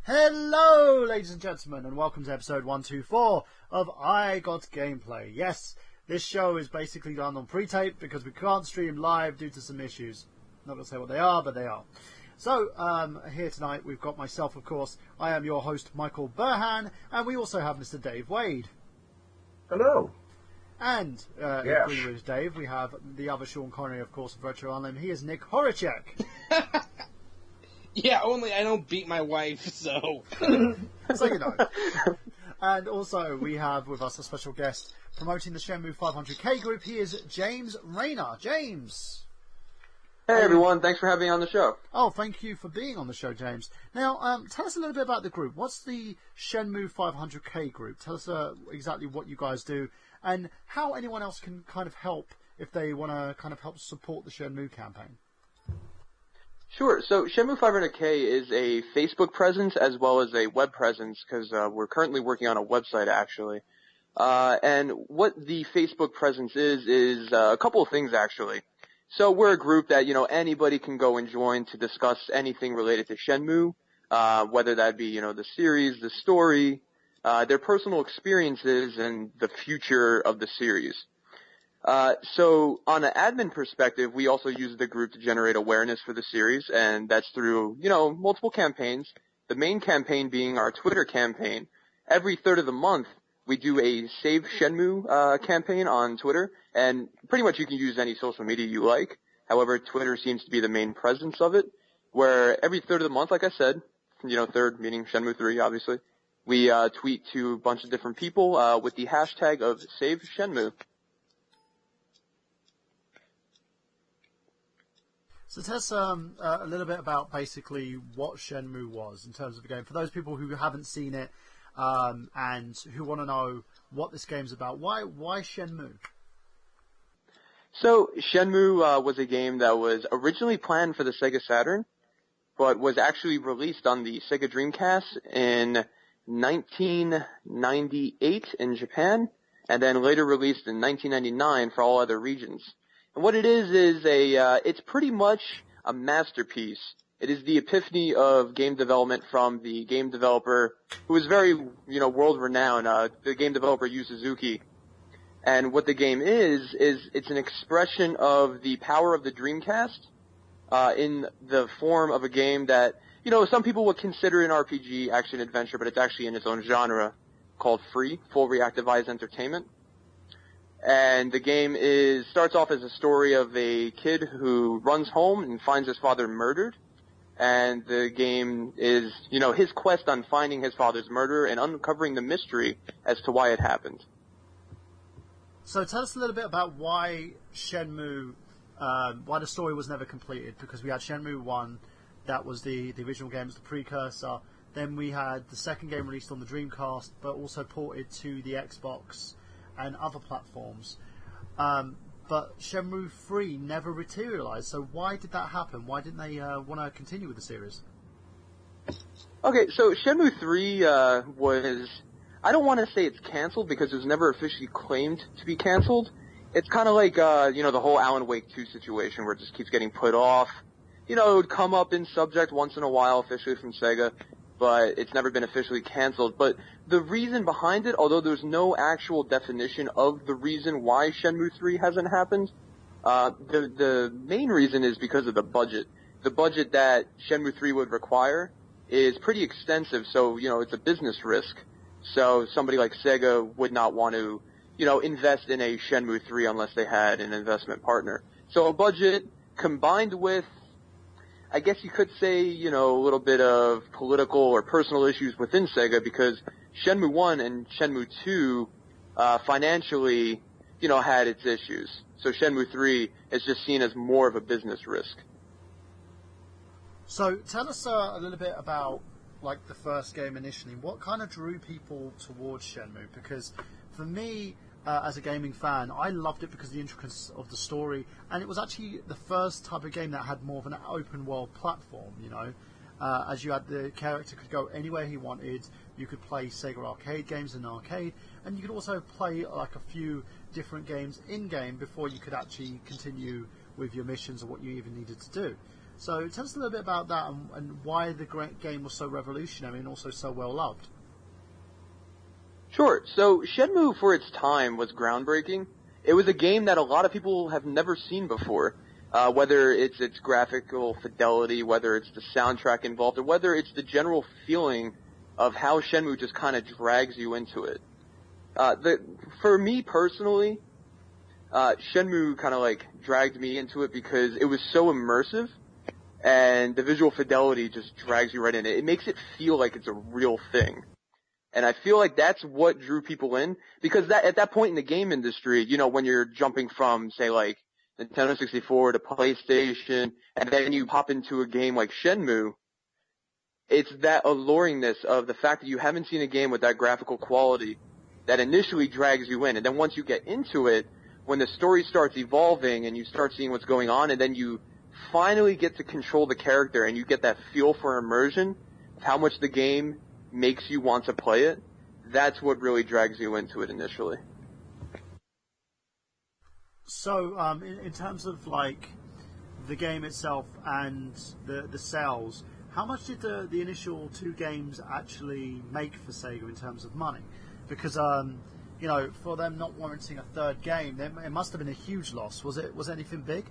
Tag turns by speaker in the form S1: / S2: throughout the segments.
S1: Hello, ladies and gentlemen, and welcome to episode 124 of I Got Gameplay. Yes, this show is basically done on pre-tape because we can't stream live due to some issues. Not going to say what they are, but they are. So, here tonight we've got myself, of course. I am your host, Michael Burhan, and we also have Mr. Dave Wade.
S2: Hello.
S1: And,
S2: Yes.
S1: agree with Dave, we have the other Sean Connery, of course, of Virtual Online. He is Nick Horacek.
S3: Yeah, only I don't beat my wife, so...
S1: So you know. And also, we have with us a special guest promoting the Shenmue 500k group. He is James Reiner. James!
S4: Hey everyone, thanks for having me on the show.
S1: Oh, thank you for being on the show, James. Now, tell us a little bit about the group. What's the Shenmue 500k group? Tell us exactly what you guys do and how anyone else can kind of help if they want to kind of help support the Shenmue campaign.
S4: Sure, so Shenmue 500k is a Facebook presence as well as a web presence because we're currently working on a website actually. And what the Facebook presence is a couple of things actually. So we're a group that, anybody can go and join to discuss anything related to Shenmue, whether that be, the series, the story, their personal experiences, and the future of the series. So on an admin perspective, we also use the group to generate awareness for the series, and that's through, multiple campaigns. The main campaign being our Twitter campaign. Every third of the month, we do a Save Shenmue campaign on Twitter, and pretty much you can use any social media you like. However, Twitter seems to be the main presence of it, where every third of the month, like I said, third meaning Shenmue 3, obviously, we tweet to a bunch of different people with the hashtag of Save Shenmue.
S1: So tell us a little bit about basically what Shenmue was in terms of the game. For those people who haven't seen it and who want to know what this game's about, why Shenmue?
S4: So Shenmue was a game that was originally planned for the Sega Saturn, but was actually released on the Sega Dreamcast in 1998 in Japan, and then later released in 1999 for all other regions. And what it is it's pretty much a masterpiece. It is the epiphany of game development from the game developer who is very, world-renowned, the game developer Yu Suzuki. And what the game is it's an expression of the power of the Dreamcast, in the form of a game that, some people would consider an RPG, action-adventure, but it's actually in its own genre called Full Reactivized Entertainment. And the game starts off as a story of a kid who runs home and finds his father murdered. And the game is, his quest on finding his father's murderer and uncovering the mystery as to why it happened.
S1: So tell us a little bit about why Shenmue, why the story was never completed. Because we had Shenmue 1, that was the original game, was the precursor. Then we had the second game released on the Dreamcast, but also ported to the Xbox and other platforms, but Shenmue 3 never materialized. So why did that happen? Why didn't they want to continue with the series?
S4: Okay, so Shenmue 3 was, I don't want to say it's canceled because it was never officially claimed to be canceled. It's kind of like, the whole Alan Wake 2 situation where it just keeps getting put off. It would come up in subject once in a while officially from Sega, but it's never been officially canceled. But the reason behind it, although there's no actual definition of the reason why Shenmue 3 hasn't happened, the main reason is because of the budget. The budget that Shenmue 3 would require is pretty extensive, so, it's a business risk. So somebody like Sega would not want to, invest in a Shenmue 3 unless they had an investment partner. So a budget combined with, I guess you could say, a little bit of political or personal issues within Sega because Shenmue 1 and Shenmue 2, financially, had its issues. So Shenmue 3 is just seen as more of a business risk.
S1: So tell us a little bit about, the first game initially. What kind of drew people towards Shenmue? Because for me, as a gaming fan, I loved it because of the intricacies of the story, and it was actually the first type of game that had more of an open world platform, as you had the character could go anywhere he wanted. You could play Sega arcade games in an arcade, and you could also play a few different games in game before you could actually continue with your missions or what you even needed to do. So tell us a little bit about that and why the great game was so revolutionary and also so well loved.
S4: Sure. So Shenmue, for its time, was groundbreaking. It was a game that a lot of people have never seen before, whether it's its graphical fidelity, whether it's the soundtrack involved, or whether it's the general feeling of how Shenmue just kind of drags you into it. For me personally, Shenmue kind of like dragged me into it because it was so immersive, and the visual fidelity just drags you right in. It makes it feel like it's a real thing. And I feel like that's what drew people in, because at that point in the game industry, you know, when you're jumping from, say, like, Nintendo 64 to PlayStation, and then you hop into a game like Shenmue, it's that alluringness of the fact that you haven't seen a game with that graphical quality that initially drags you in. And then once you get into it, when the story starts evolving and you start seeing what's going on, and then you finally get to control the character and you get that feel for immersion of how much the game makes you want to play it, that's what really drags you into it initially.
S1: So, in terms of like the game itself and the sales, how much did the initial two games actually make for Sega in terms of money? Because you know, for them not warranting a third game, it must have been a huge loss. Was it anything big?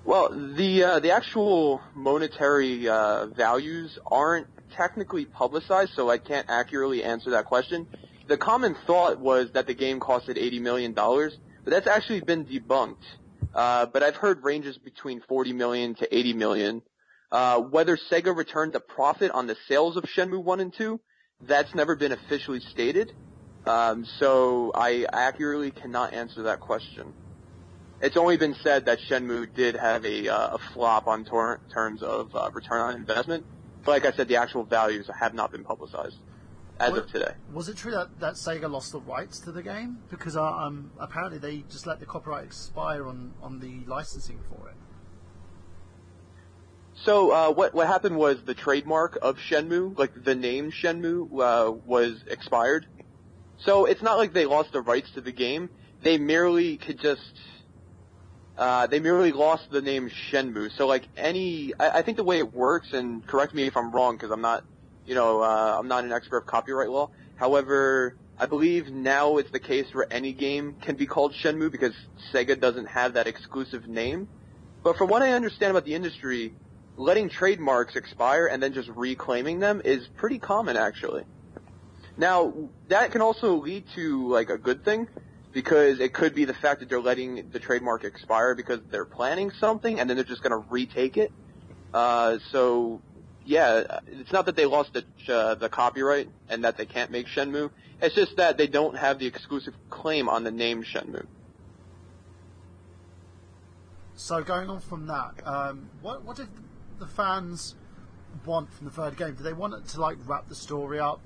S4: Well, the actual monetary values aren't technically publicized, so I can't accurately answer that question. The common thought was that the game costed $80 million, but that's actually been debunked. But I've heard ranges between $40 million to $80 million. Whether Sega returned a profit on the sales of Shenmue 1 and 2, that's never been officially stated. So I accurately cannot answer that question. It's only been said that Shenmue did have a flop on terms of return on investment. But like I said, the actual values have not been publicized as of today.
S1: Was it true that Sega lost the rights to the game? Because apparently they just let the copyright expire on the licensing for it.
S4: So what happened was the trademark of Shenmue, like the name Shenmue, was expired. So it's not like they lost the rights to the game. They merely lost the name Shenmue. So like I think the way it works, and correct me if I'm wrong because I'm not, I'm not an expert of copyright law. However, I believe now it's the case where any game can be called Shenmue because Sega doesn't have that exclusive name. But from what I understand about the industry, letting trademarks expire and then just reclaiming them is pretty common actually. Now, that can also lead to like a good thing, because it could be the fact that they're letting the trademark expire because they're planning something and then they're just going to retake it. So, yeah, it's not that they lost the copyright and that they can't make Shenmue. It's just that they don't have the exclusive claim on the name Shenmue.
S1: So going on from that, what did the fans want from the third game? Do they want it to like wrap the story up,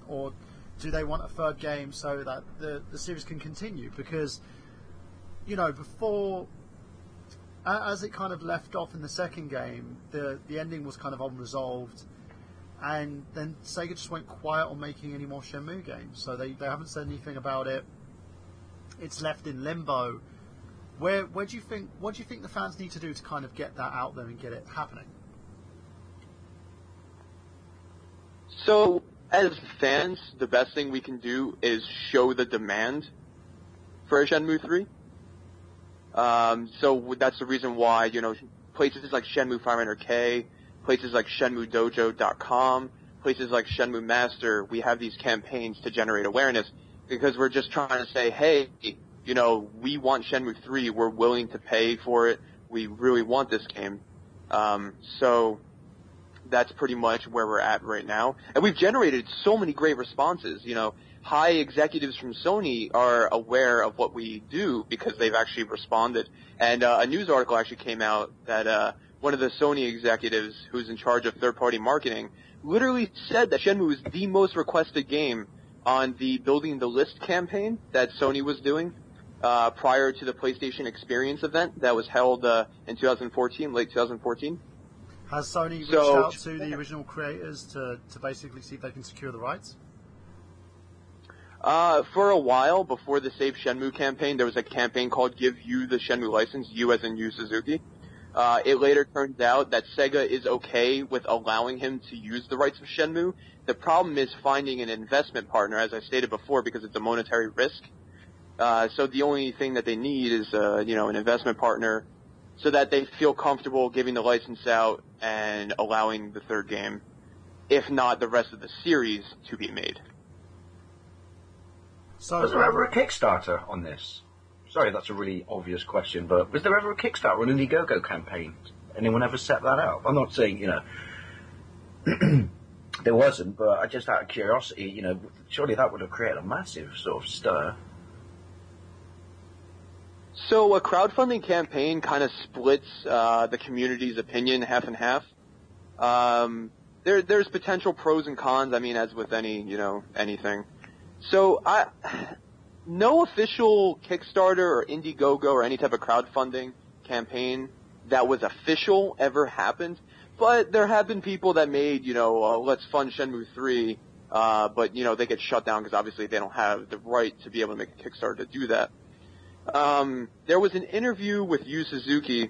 S1: or do they want a third game so that the series can continue? Because, before, as it kind of left off in the second game, the ending was kind of unresolved, and then Sega just went quiet on making any more Shenmue games. So they haven't said anything about it. It's left in limbo. What do you think the fans need to do to kind of get that out there and get it happening?
S4: So, as fans, the best thing we can do is show the demand for a Shenmue 3. So that's the reason why, places like Shenmue 500K, places like ShenmueDojo.com, places like Shenmue Master, we have these campaigns to generate awareness because we're just trying to say, hey, we want Shenmue 3, we're willing to pay for it, we really want this game. So that's pretty much where we're at right now. And we've generated so many great responses. High executives from Sony are aware of what we do because they've actually responded. And a news article actually came out that one of the Sony executives who's in charge of third-party marketing literally said that Shenmue is the most requested game on the Building the List campaign that Sony was doing prior to the PlayStation Experience event that was held in 2014, late 2014.
S1: Has Sony reached out to the original creators to basically see if they can secure the rights?
S4: For a while, before the Save Shenmue campaign, there was a campaign called Give You the Shenmue License, you as in Yu Suzuki. It later turns out that Sega is okay with allowing him to use the rights of Shenmue. The problem is finding an investment partner, as I stated before, because it's a monetary risk. So the only thing that they need is, an investment partner so that they feel comfortable giving the license out and allowing the third game, if not the rest of the series, to be made.
S2: So, was there ever a Kickstarter on this? Sorry, that's a really obvious question, but was there ever a Kickstarter or an Indiegogo campaign? Anyone ever set that up? I'm not saying, there wasn't, but I just out of curiosity, surely that would have created a massive sort of stir.
S4: So a crowdfunding campaign kind of splits the community's opinion half and half. There's potential pros and cons. I mean, as with anything. So no official Kickstarter or Indiegogo or any type of crowdfunding campaign that was official ever happened. But there have been people that made, let's fund Shenmue 3, but they get shut down because obviously they don't have the right to be able to make a Kickstarter to do that. There was an interview with Yu Suzuki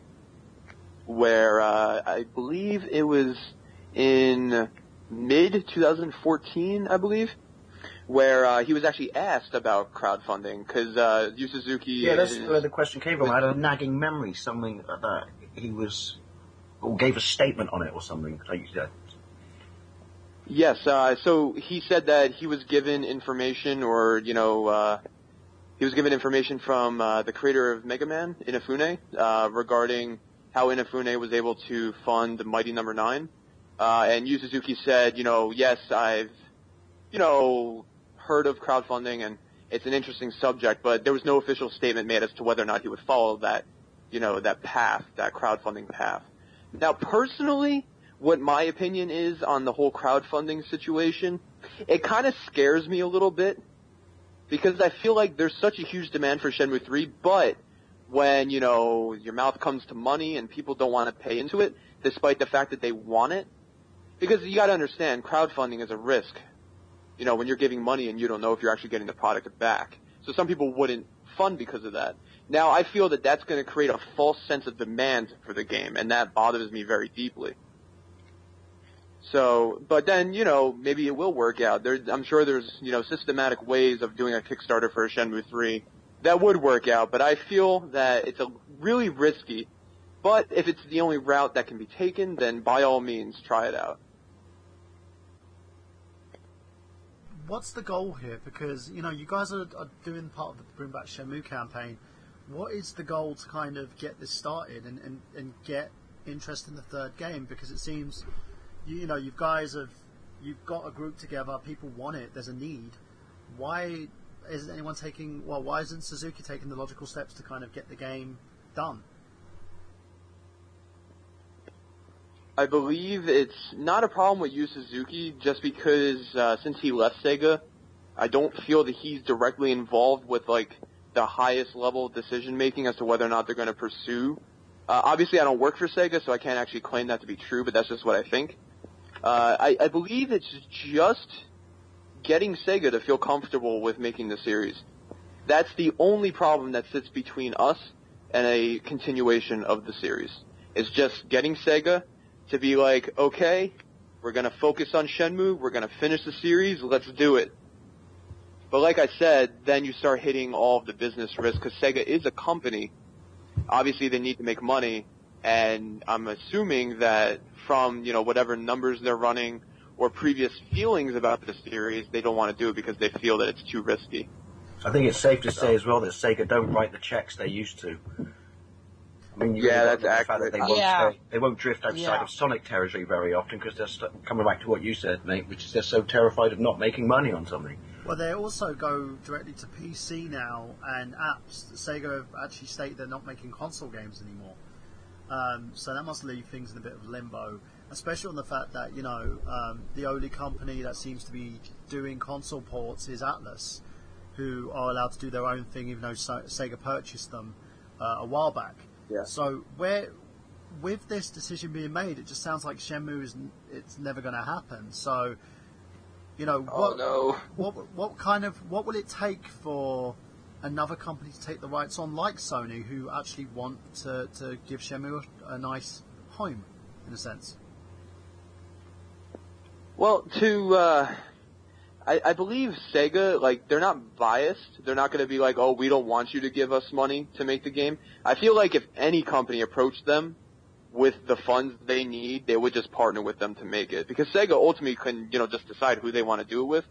S4: where I believe it was in mid-2014, I believe, where he was actually asked about crowdfunding because Yu Suzuki...
S2: Yeah, that's where the question came from. I had a nagging memory, something like that. He was... or gave a statement on it or something, like you said.
S4: Yes, so he said that he was given information or, he was given information from the creator of Mega Man, Inafune, regarding how Inafune was able to fund Mighty Number 9. And Yu Suzuki said, yes, I've, heard of crowdfunding and it's an interesting subject, but there was no official statement made as to whether or not he would follow that, that path, that crowdfunding path. Now, personally, what my opinion is on the whole crowdfunding situation, it kind of scares me a little bit. Because I feel like there's such a huge demand for Shenmue 3, but when, your mouth comes to money and people don't want to pay into it, despite the fact that they want it, because you gotta understand, crowdfunding is a risk. When you're giving money and you don't know if you're actually getting the product back. So some people wouldn't fund because of that. Now, I feel that that's going to create a false sense of demand for the game, and that bothers me very deeply. So, but then, maybe it will work out. I'm sure there's, systematic ways of doing a Kickstarter for a Shenmue 3 that would work out, but I feel that it's really risky. But if it's the only route that can be taken, then by all means, try it out.
S1: What's the goal here? Because, you guys are doing part of the Bring Back Shenmue campaign. What is the goal to kind of get this started and get interest in the third game? Because it seems... you've got a group together, people want it, there's a need. Why isn't Suzuki taking the logical steps to kind of get the game done?
S4: I believe it's not a problem with Yu Suzuki just because since he left Sega, I don't feel that he's directly involved with the highest level decision making as to whether or not they're going to pursue. Obviously I don't work for Sega, so I can't actually claim that to be true, but that's just what I think. I believe it's just getting Sega to feel comfortable with making the series. That's the only problem that sits between us and a continuation of the series. It's just getting Sega to be like, okay, we're going to focus on Shenmue, we're going to finish the series, let's do it. But like I said, then you start hitting all of the business risks, because Sega is a company. Obviously they need to make money, and I'm assuming that from, whatever numbers they're running or previous feelings about the series, they don't want to do it because they feel that it's too risky.
S2: I think it's safe to say as well that Sega don't write the checks they used to. I mean,
S4: that's accurate.
S2: They won't drift outside of Sonic territory very often because they're coming back to what you said, mate, which is they're so terrified of not making money on something.
S1: Well, they also go directly to PC now and apps. Sega have actually stated they're not making console games anymore. So that must leave things in a bit of limbo, especially on the fact that, the only company that seems to be doing console ports is Atlas, who are allowed to do their own thing even though Sega purchased them a while back.
S4: Yeah.
S1: So with this decision being made, it just sounds like Shenmue it's never going to happen. So, what will it take for another company to take the rights on, like Sony, who actually want to give Shenmue a nice home, in a sense?
S4: Well, I believe Sega, like, they're not biased. They're not going to be like, oh, we don't want you to give us money to make the game. I feel like if any company approached them with the funds they need, they would just partner with them to make it. Because Sega ultimately can, just decide who they want to do it with.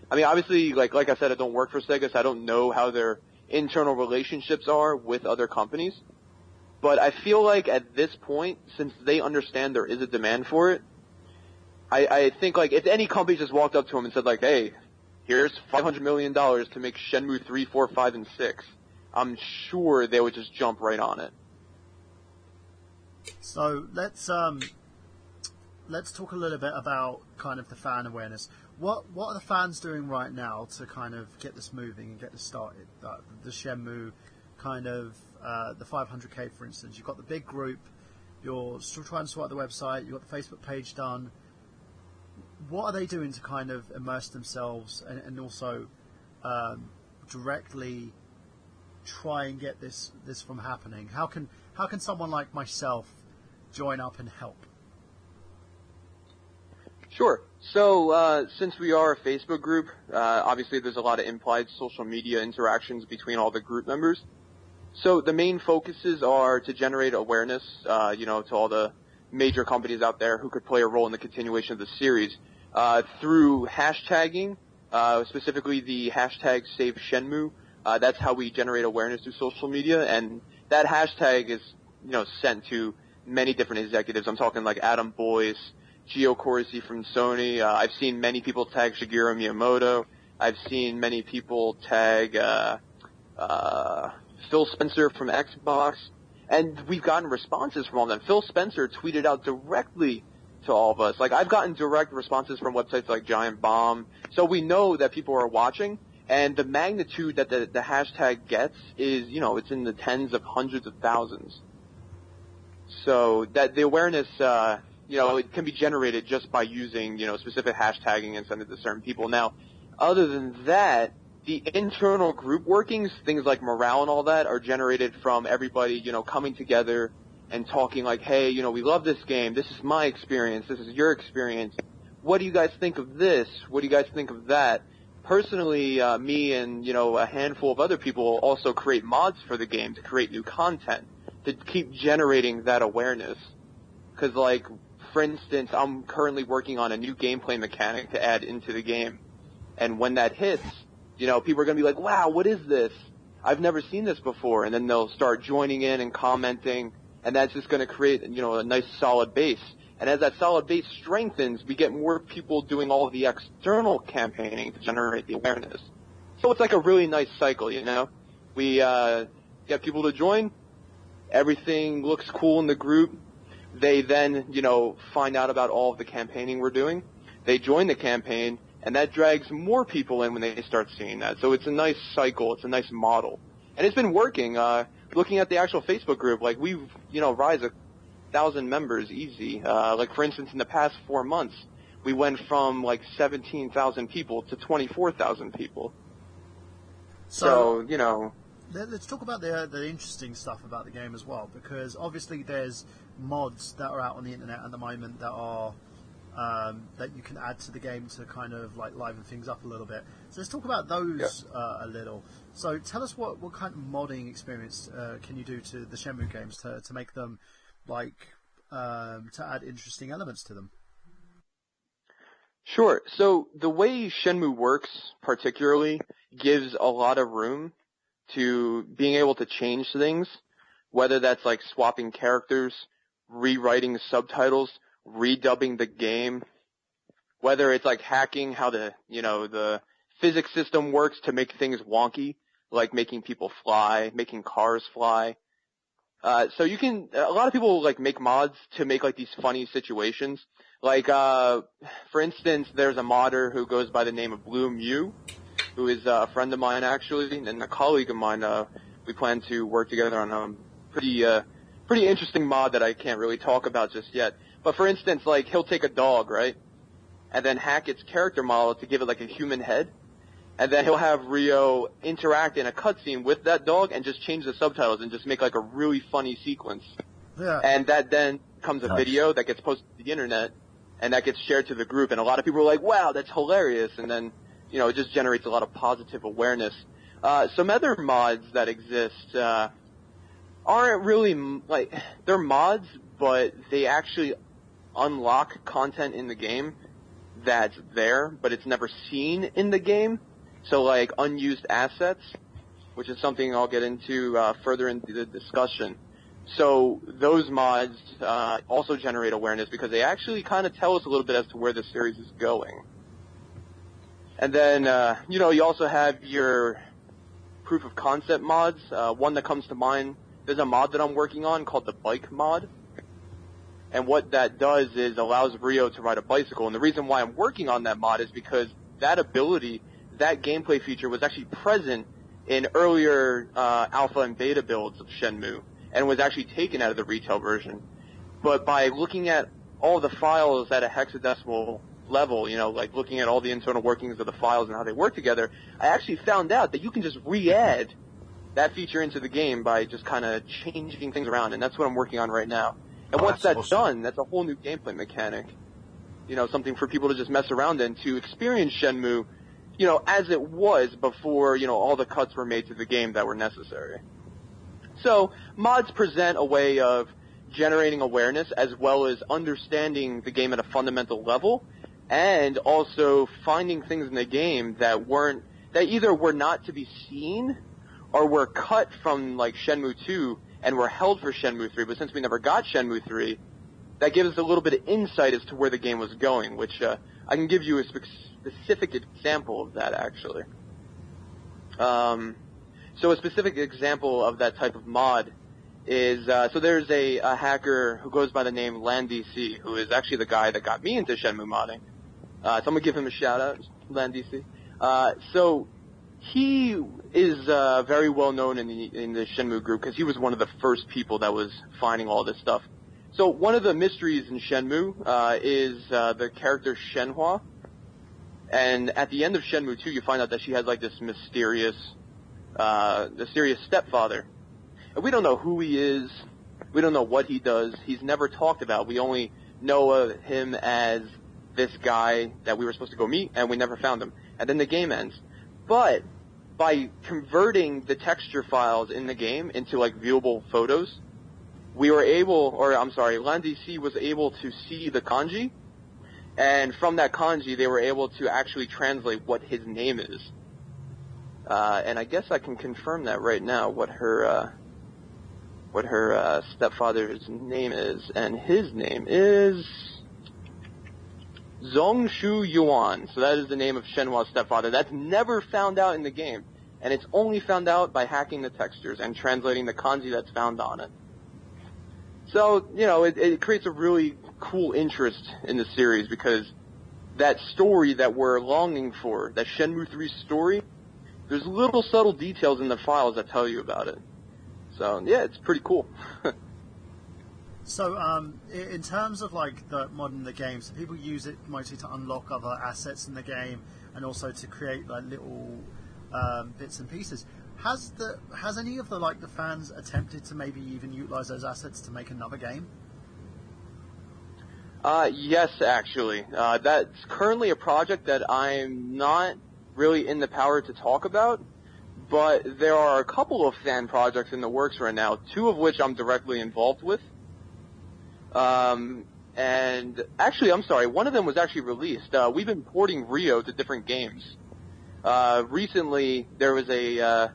S4: I mean, obviously, like I said, I don't work for Sega, so I don't know how their internal relationships are with other companies. But I feel like at this point, since they understand there is a demand for it, I think, like, if any company just walked up to him and said, like, hey, here's $500 million to make Shenmue 3, 4, 5, and 6, I'm sure they would just jump right on it.
S1: So let's talk a little bit about kind of the fan awareness. What are the fans doing right now to kind of get this moving and get this started? The Shenmue kind of, the 500k, for instance. You've got the big group, you're still trying to sort out the website, you've got the Facebook page done. What are they doing to kind of immerse themselves and also directly try and get this from happening? How can someone like myself join up and help?
S4: Sure. So since we are a Facebook group, obviously there's a lot of implied social media interactions between all the group members. So the main focuses are to generate awareness, to all the major companies out there who could play a role in the continuation of the series. Through hashtagging, specifically the hashtag Save Shenmue. That's how we generate awareness through social media, and that hashtag is, sent to many different executives. I'm talking like Adam Boyce, Gio Corsi from Sony. I've seen many people tag Shigeru Miyamoto. I've seen many people tag Phil Spencer from Xbox, and we've gotten responses from all of them. Phil Spencer tweeted out directly to all of us. Like, I've gotten direct responses from websites like Giant Bomb. So we know that people are watching, and the magnitude that the hashtag gets is, it's in the tens of hundreds of thousands. So that the awareness, it can be generated just by using, specific hashtagging and sending it to certain people. Now, other than that, the internal group workings, things like morale and all that, are generated from everybody, coming together and talking like, hey, we love this game. This is my experience. This is your experience. What do you guys think of this? What do you guys think of that? Personally, me and, a handful of other people also create mods for the game to create new content, to keep generating that awareness. Because, like, for instance, I'm currently working on a new gameplay mechanic to add into the game. And when that hits, people are going to be like, wow, what is this? I've never seen this before. And then they'll start joining in and commenting. And that's just going to create, a nice solid base. And as that solid base strengthens, we get more people doing all of the external campaigning to generate the awareness. So it's like a really nice cycle, We get people to join. Everything looks cool in the group. They then, find out about all of the campaigning we're doing. They join the campaign, and that drags more people in when they start seeing that. So it's a nice cycle. It's a nice model. And it's been working. Looking at the actual Facebook group, like, we've, rise 1,000 members easy. Like, for instance, in the past 4 months, we went from, like, 17,000 people to 24,000 people. So,
S1: Let's talk about the interesting stuff about the game as well, because obviously there's mods that are out on the internet at the moment that are that you can add to the game to kind of like liven things up a little bit. So let's talk about those a little. So tell us what kind of modding experience can you do to the Shenmue games to make them like to add interesting elements to them?
S4: Sure. So the way Shenmue works particularly gives a lot of room to being able to change things, whether that's like swapping characters, rewriting subtitles, redubbing the game, whether it's like hacking how the physics system works to make things wonky, like making people fly, making cars fly. So you can, a lot of people like make mods to make like these funny situations. Like, for instance, there's a modder who goes by the name of Blue Mew, who is a friend of mine actually, and a colleague of mine. We plan to work together on a pretty interesting mod that I can't really talk about just yet. But for instance, like, he'll take a dog, right, and then hack its character model to give it like a human head, and then he'll have Rio interact in a cutscene with that dog and just change the subtitles and just make like a really funny sequence.
S1: Yeah.
S4: And that then becomes a video that gets posted to the internet, and that gets shared to the group, and a lot of people are like, wow, that's hilarious, and then, it just generates a lot of positive awareness. Some other mods that exist, aren't really, they're mods, but they actually unlock content in the game that's there, but it's never seen in the game. So, unused assets, which is something I'll get into further into the discussion. So those mods also generate awareness because they actually kind of tell us a little bit as to where the series is going. And then, you also have your proof of concept mods. One that comes to mind, there's a mod that I'm working on called the bike mod. And what that does is allows Rio to ride a bicycle. And the reason why I'm working on that mod is because that ability, that gameplay feature was actually present in earlier alpha and beta builds of Shenmue and was actually taken out of the retail version. But by looking at all the files at a hexadecimal level, looking at all the internal workings of the files and how they work together, I actually found out that you can just re-add that feature into the game by just kind of changing things around, and that's what I'm working on right now. And once that's done, that's a whole new gameplay mechanic. Something for people to just mess around in, to experience Shenmue, as it was before, all the cuts were made to the game that were necessary. So, mods present a way of generating awareness as well as understanding the game at a fundamental level, and also finding things in the game that either were not to be seen or were cut from, Shenmue 2 and were held for Shenmue 3, but since we never got Shenmue 3, that gives us a little bit of insight as to where the game was going, which I can give you a specific example of that, actually. So a specific example of that type of mod is, so there's a hacker who goes by the name LandDC, who is actually the guy that got me into Shenmue modding. So I'm going to give him a shout-out, LandDC. So he is very well known in the Shenmue group because he was one of the first people that was finding all this stuff. So one of the mysteries in Shenmue is the character Shenhua. And at the end of Shenmue 2, you find out that she has this mysterious stepfather. And we don't know who he is. We don't know what he does. He's never talked about. We only know of him as this guy that we were supposed to go meet, and we never found him. And then the game ends. But by converting the texture files in the game into viewable photos, LandDC was able to see the kanji, and from that kanji they were able to actually translate what his name is. And I guess I can confirm that right now, what her stepfather's name is, and his name is Zongshu Yuan. So that is the name of Shenhua's stepfather. That's never found out in the game, and it's only found out by hacking the textures and translating the kanji that's found on it. So, it creates a really cool interest in the series because that story that we're longing for, that Shenmue 3 story, there's little subtle details in the files that tell you about it. So, yeah, it's pretty cool.
S1: So, in terms of the mod in the game, so people use it mostly to unlock other assets in the game and also to create little bits and pieces. Has any of the fans attempted to maybe even utilize those assets to make another game?
S4: Yes, actually. That's currently a project that I'm not really in the power to talk about, but there are a couple of fan projects in the works right now, two of which I'm directly involved with. And actually, I'm sorry, one of them was actually released. We've been porting Rio to different games. Recently, there was a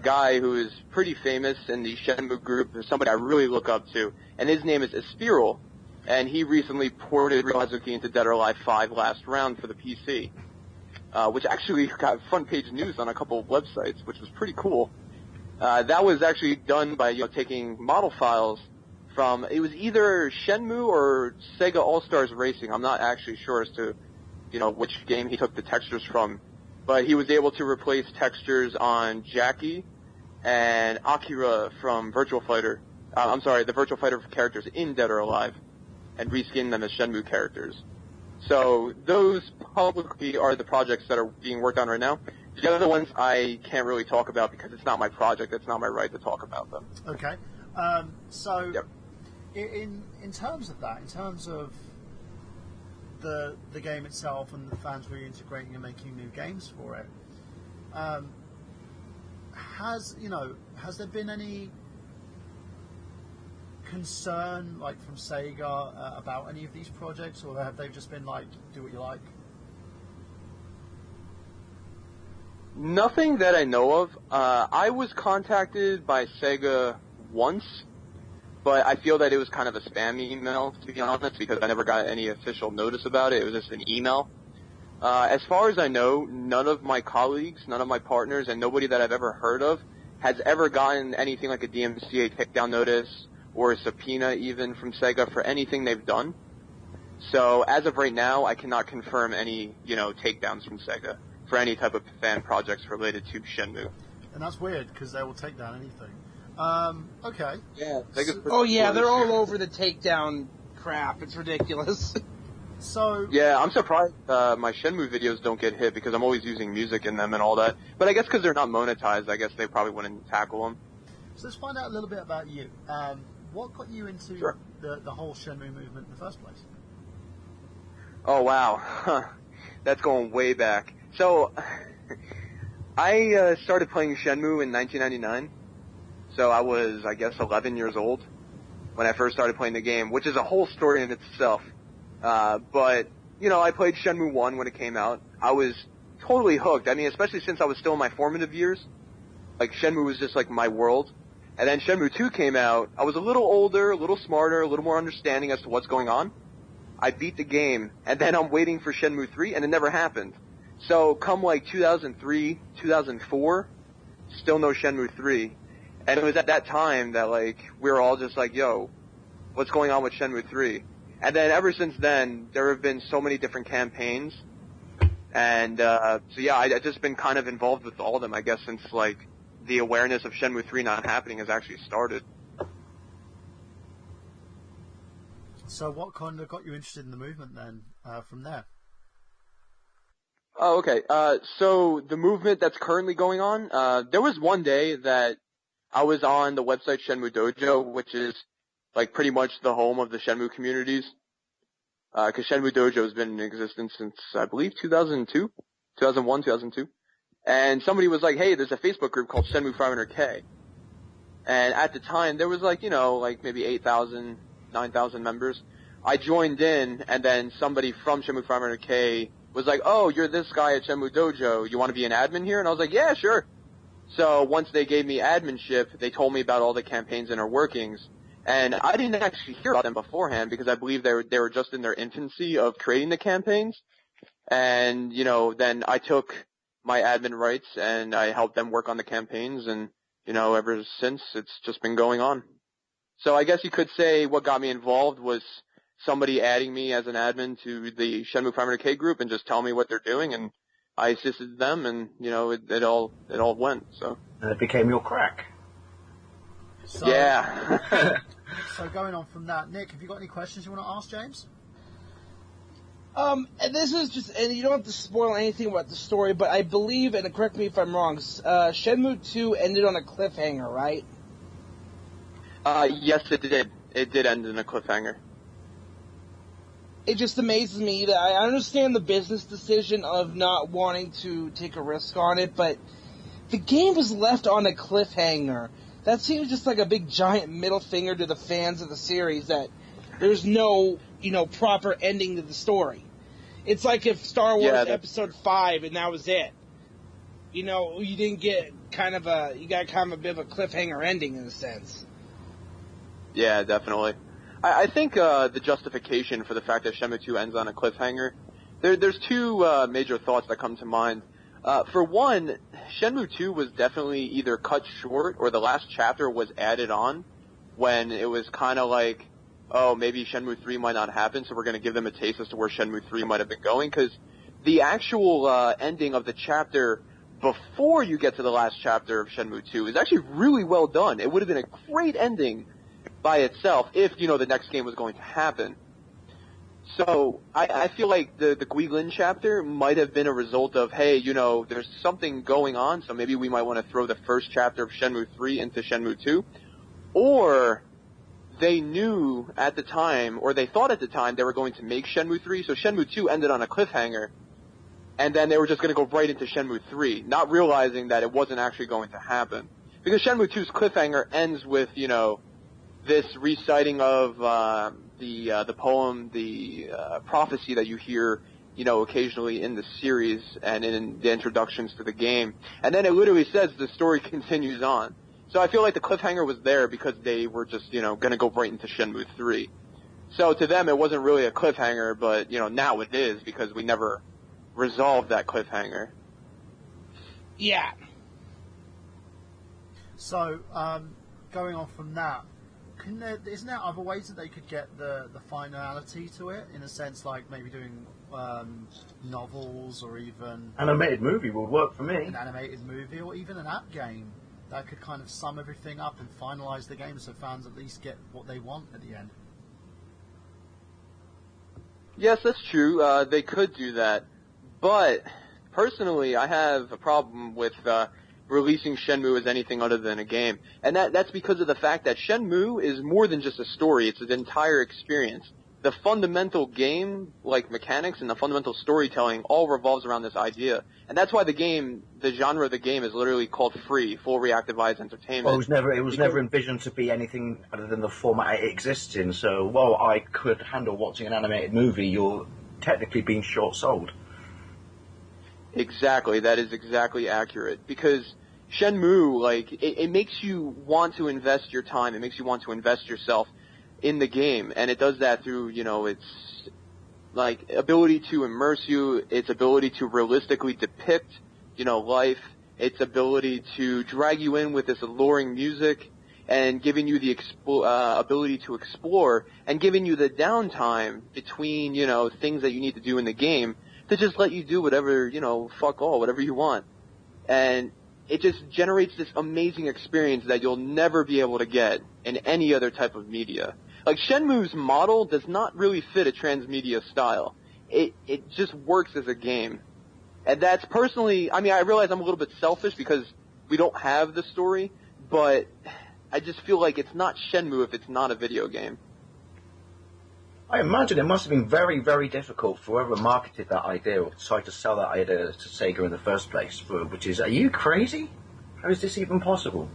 S4: guy who is pretty famous in the Shenmue group, somebody I really look up to, and his name is Espiral, and he recently ported Rio Hazuki into Dead or Alive 5 last round for the PC, which actually got front page news on a couple of websites, which was pretty cool. That was actually done by taking model files from, it was either Shenmue or Sega All-Stars Racing. I'm not actually sure as to, which game he took the textures from. But he was able to replace textures on Jackie and Akira from Virtual Fighter. The Virtual Fighter characters in Dead or Alive, and reskin them as Shenmue characters. So those publicly are the projects that are being worked on right now. The other ones I can't really talk about because it's not my project. It's not my right to talk about them.
S1: Okay. So,
S4: Yep.
S1: in terms of that, in terms of the game itself and the fans reintegrating and making new games for it, has there been any concern from Sega about any of these projects, or have they just been do what you like?
S4: Nothing that I know of. I was contacted by Sega once, but I feel that it was kind of a spam email, to be honest, because I never got any official notice about it. It was just an email. As far as I know, none of my colleagues, none of my partners, and nobody that I've ever heard of has ever gotten anything like a DMCA takedown notice or a subpoena even from Sega for anything they've done. So as of right now, I cannot confirm any, takedowns from Sega for any type of fan projects related to Shenmue.
S1: And that's weird, because they will take down anything. Okay.
S4: Yeah.
S3: They're all over the takedown crap. It's ridiculous.
S1: So.
S4: Yeah, I'm surprised my Shenmue videos don't get hit because I'm always using music in them and all that. But I guess because they're not monetized, I guess they probably wouldn't tackle them.
S1: So let's find out a little bit about you. What got you into the whole Shenmue movement in the first place?
S4: Oh, wow. That's going way back. So, I started playing Shenmue in 1999. So I was, I guess, 11 years old when I first started playing the game, which is a whole story in itself. But, I played Shenmue 1 when it came out. I was totally hooked. I mean, especially since I was still in my formative years. Shenmue was just my world. And then Shenmue 2 came out. I was a little older, a little smarter, a little more understanding as to what's going on. I beat the game, and then I'm waiting for Shenmue 3, and it never happened. So come 2003, 2004, still no Shenmue 3. And it was at that time that we were all just yo, what's going on with Shenmue 3? And then ever since then, there have been so many different campaigns. And I've just been kind of involved with all of them, I guess, since the awareness of Shenmue 3 not happening has actually started.
S1: So what kind of got you interested in the movement then, from there?
S4: Oh, okay. So the movement that's currently going on, there was one day that I was on the website Shenmue Dojo, which is pretty much the home of the Shenmue communities. Cause Shenmue Dojo has been in existence since, I believe, 2002? 2001, 2002. And somebody was like, hey, there's a Facebook group called Shenmue 500K. And at the time, there was maybe 8,000, 9,000 members. I joined in, and then somebody from Shenmue 500K was like, oh, you're this guy at Shenmue Dojo. You want to be an admin here? And I was like, yeah, sure. So once they gave me adminship, they told me about all the campaigns and inner workings. And I didn't actually hear about them beforehand because I believe they were just in their infancy of creating the campaigns. And, then I took my admin rights and I helped them work on the campaigns, and, ever since it's just been going on. So I guess you could say what got me involved was somebody adding me as an admin to the Shenmue 500K group and just telling me what they're doing, and I assisted them, and, it all went, so.
S2: And it became your crack.
S1: So,
S4: yeah.
S1: So going on from that, Nick, have you got any questions you want to ask James?
S3: And this is just, and you don't have to spoil anything about the story, but I believe, and correct me if I'm wrong, Shenmue 2 ended on a cliffhanger, right?
S4: Yes, it did. It did end in a cliffhanger.
S3: It just amazes me that I understand the business decision of not wanting to take a risk on it, but the game was left on a cliffhanger. That seems just like a big giant middle finger to the fans of the series that there's no, proper ending to the story. It's like if Star Wars Episode 5 and that was it. You didn't get you got kind of a bit of a cliffhanger ending in a sense.
S4: Yeah, definitely. I think the justification for the fact that Shenmue 2 ends on a cliffhanger, there's two major thoughts that come to mind. For one, Shenmue 2 was definitely either cut short or the last chapter was added on when it was kind of like, oh, maybe Shenmue 3 might not happen, so we're going to give them a taste as to where Shenmue 3 might have been going, because the actual ending of the chapter before you get to the last chapter of Shenmue 2 is actually really well done. It would have been a great ending by itself if, the next game was going to happen. So I feel like the Guilin chapter might have been a result of, hey, there's something going on, so maybe we might want to throw the first chapter of Shenmue 3 into Shenmue 2. Or they knew at the time, or they thought at the time, they were going to make Shenmue 3, so Shenmue 2 ended on a cliffhanger, and then they were just going to go right into Shenmue 3, not realizing that it wasn't actually going to happen. Because Shenmue 2's cliffhanger ends with, this reciting of the poem, the prophecy that you hear, occasionally in the series and in the introductions to the game. And then it literally says the story continues on. So I feel like the cliffhanger was there because they were just, going to go right into Shenmue 3. So to them, it wasn't really a cliffhanger, but, now it is because we never resolved that cliffhanger.
S3: Yeah.
S1: So, going on from that, isn't there other ways that they could get the finality to it, in a sense, like maybe doing novels or even...
S2: Animated movie would work for me.
S1: An animated movie or even an app game that could kind of sum everything up and finalise the game so fans at least get what they want at the end.
S4: Yes, that's true. They could do that. But, personally, I have a problem with releasing Shenmue as anything other than a game. And that's because of the fact that Shenmue is more than just a story. It's an entire experience. The fundamental game, like mechanics and the fundamental storytelling, all revolves around this idea. And that's why the genre of the game is literally called free, full reactive-eyes entertainment.
S2: Well, it was never envisioned to be anything other than the format it exists in. So while I could handle watching an animated movie, you're technically being short-sold.
S4: Exactly. That is exactly accurate. Because Shenmue, it makes you want to invest your time. It makes you want to invest yourself in the game. And it does that through, its, ability to immerse you, its ability to realistically depict, life, its ability to drag you in with this alluring music, and giving you the ability to explore, and giving you the downtime between, things that you need to do in the game to just let you do whatever, fuck all, whatever you want. And it just generates this amazing experience that you'll never be able to get in any other type of media. Like, Shenmue's model does not really fit a transmedia style. It just works as a game. And that's personally, I realize I'm a little bit selfish because we don't have the story, but I just feel like it's not Shenmue if it's not a video game.
S2: I imagine it must have been very, very difficult for whoever marketed that idea or tried to sell that idea to Sega in the first place, which is, are you crazy? How is this even possible?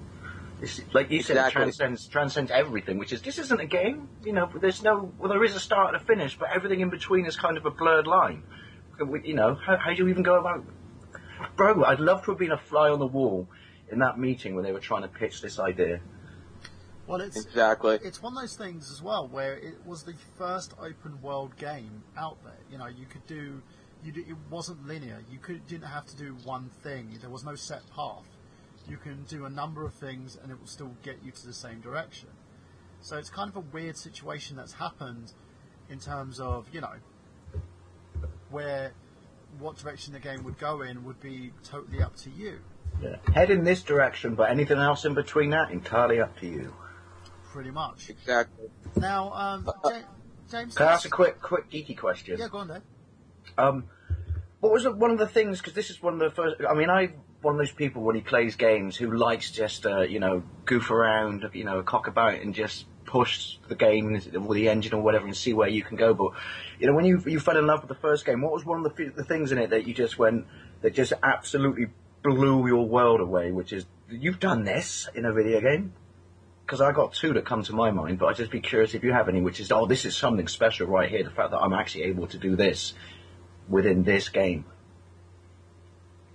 S2: This, like you said,
S4: exactly.
S2: It transcends everything, which is, this isn't a game, there is a start and a finish, but everything in between is kind of a blurred line. How do you even go about... Bro, I'd love to have been a fly on the wall in that meeting when they were trying to pitch this idea.
S1: Well, it's one of those things as well where it was the first open world game out there. You could do, it wasn't linear. You didn't have to do one thing. There was no set path. You can do a number of things and it will still get you to the same direction. So it's kind of a weird situation that's happened in terms of, what direction the game would go in would be totally up to you.
S2: Yeah. Head in this direction, but anything else in between that, entirely up to you.
S1: Pretty much.
S4: Exactly.
S1: Now, James...
S2: Can I ask a quick geeky question?
S1: Yeah, go on then.
S2: What was one of the things, because this is one of the first... I'm one of those people when he plays games who likes just, goof around, cock about and just push the game or the engine or whatever and see where you can go. But, when you fell in love with the first game, what was one of the things in it that you just that just absolutely blew your world away, which is, you've done this in a video game? Because I got two that come to my mind, but I'd just be curious if you have any, which is, this is something special right here, the fact that I'm actually able to do this within this game.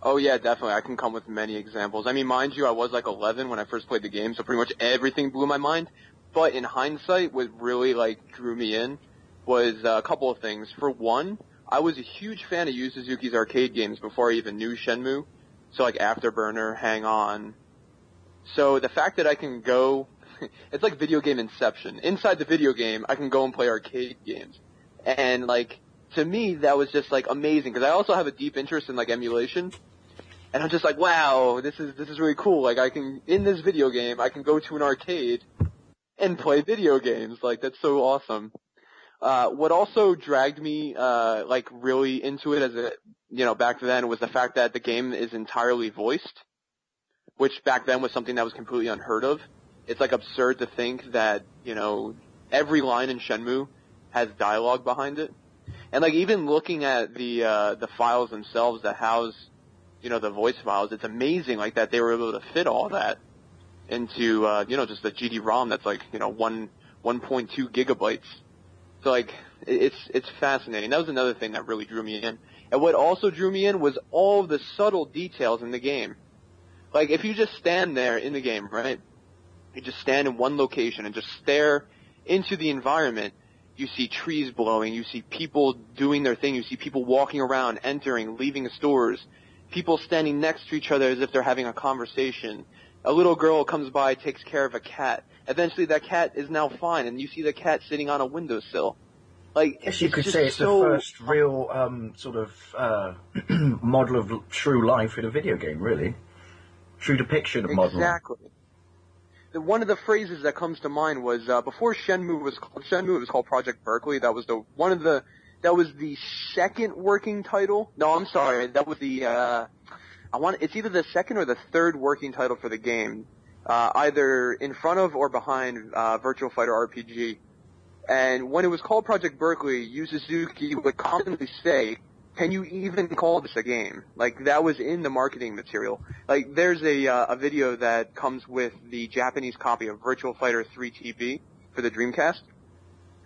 S4: Oh yeah, definitely. I can come with many examples. Mind you, I was 11 when I first played the game, so pretty much everything blew my mind. But in hindsight, what really drew me in was a couple of things. For one, I was a huge fan of Yu Suzuki's arcade games before I even knew Shenmue. So Afterburner, Hang On. So the fact that I can go, it's like video game Inception. Inside the video game, I can go and play arcade games. And to me, that was just amazing, because I also have a deep interest in emulation. And I'm just wow, this is really cool. In this video game, I can go to an arcade and play video games. That's so awesome. What also dragged me, like really into it back then was the fact that the game is entirely voiced, which back then was something that was completely unheard of. It's like absurd to think that, every line in Shenmue has dialogue behind it. And like even looking at the files themselves that house, the voice files, it's amazing like that they were able to fit all that into, just the GD-ROM that's like, 1.2 gigabytes. So like, it's fascinating. That was another thing that really drew me in. And what also drew me in was all the subtle details in the game. Like if you just stand there in the game, right? You just stand in one location and just stare into the environment. You see trees blowing, you see people doing their thing, you see people walking around, entering, leaving stores, people standing next to each other as if they're having a conversation. A little girl comes by, takes care of a cat. Eventually that cat is now fine, and you see the cat sitting on a windowsill. Like,
S2: I guess you could say it's the first real model of true life in a video game, really. True depiction of modern life.
S4: Exactly. One of the phrases that comes to mind was before Shenmue was called Project Berkeley. That was the second working title. No, I'm sorry. That was it's either the second or the third working title for the game, either in front of or behind Virtual Fighter RPG. And when it was called Project Berkeley, Yu Suzuki would constantly say, "Can you even call this a game?" Like that was in the marketing material. Like there's a video that comes with the Japanese copy of Virtual Fighter 3 TV for the Dreamcast,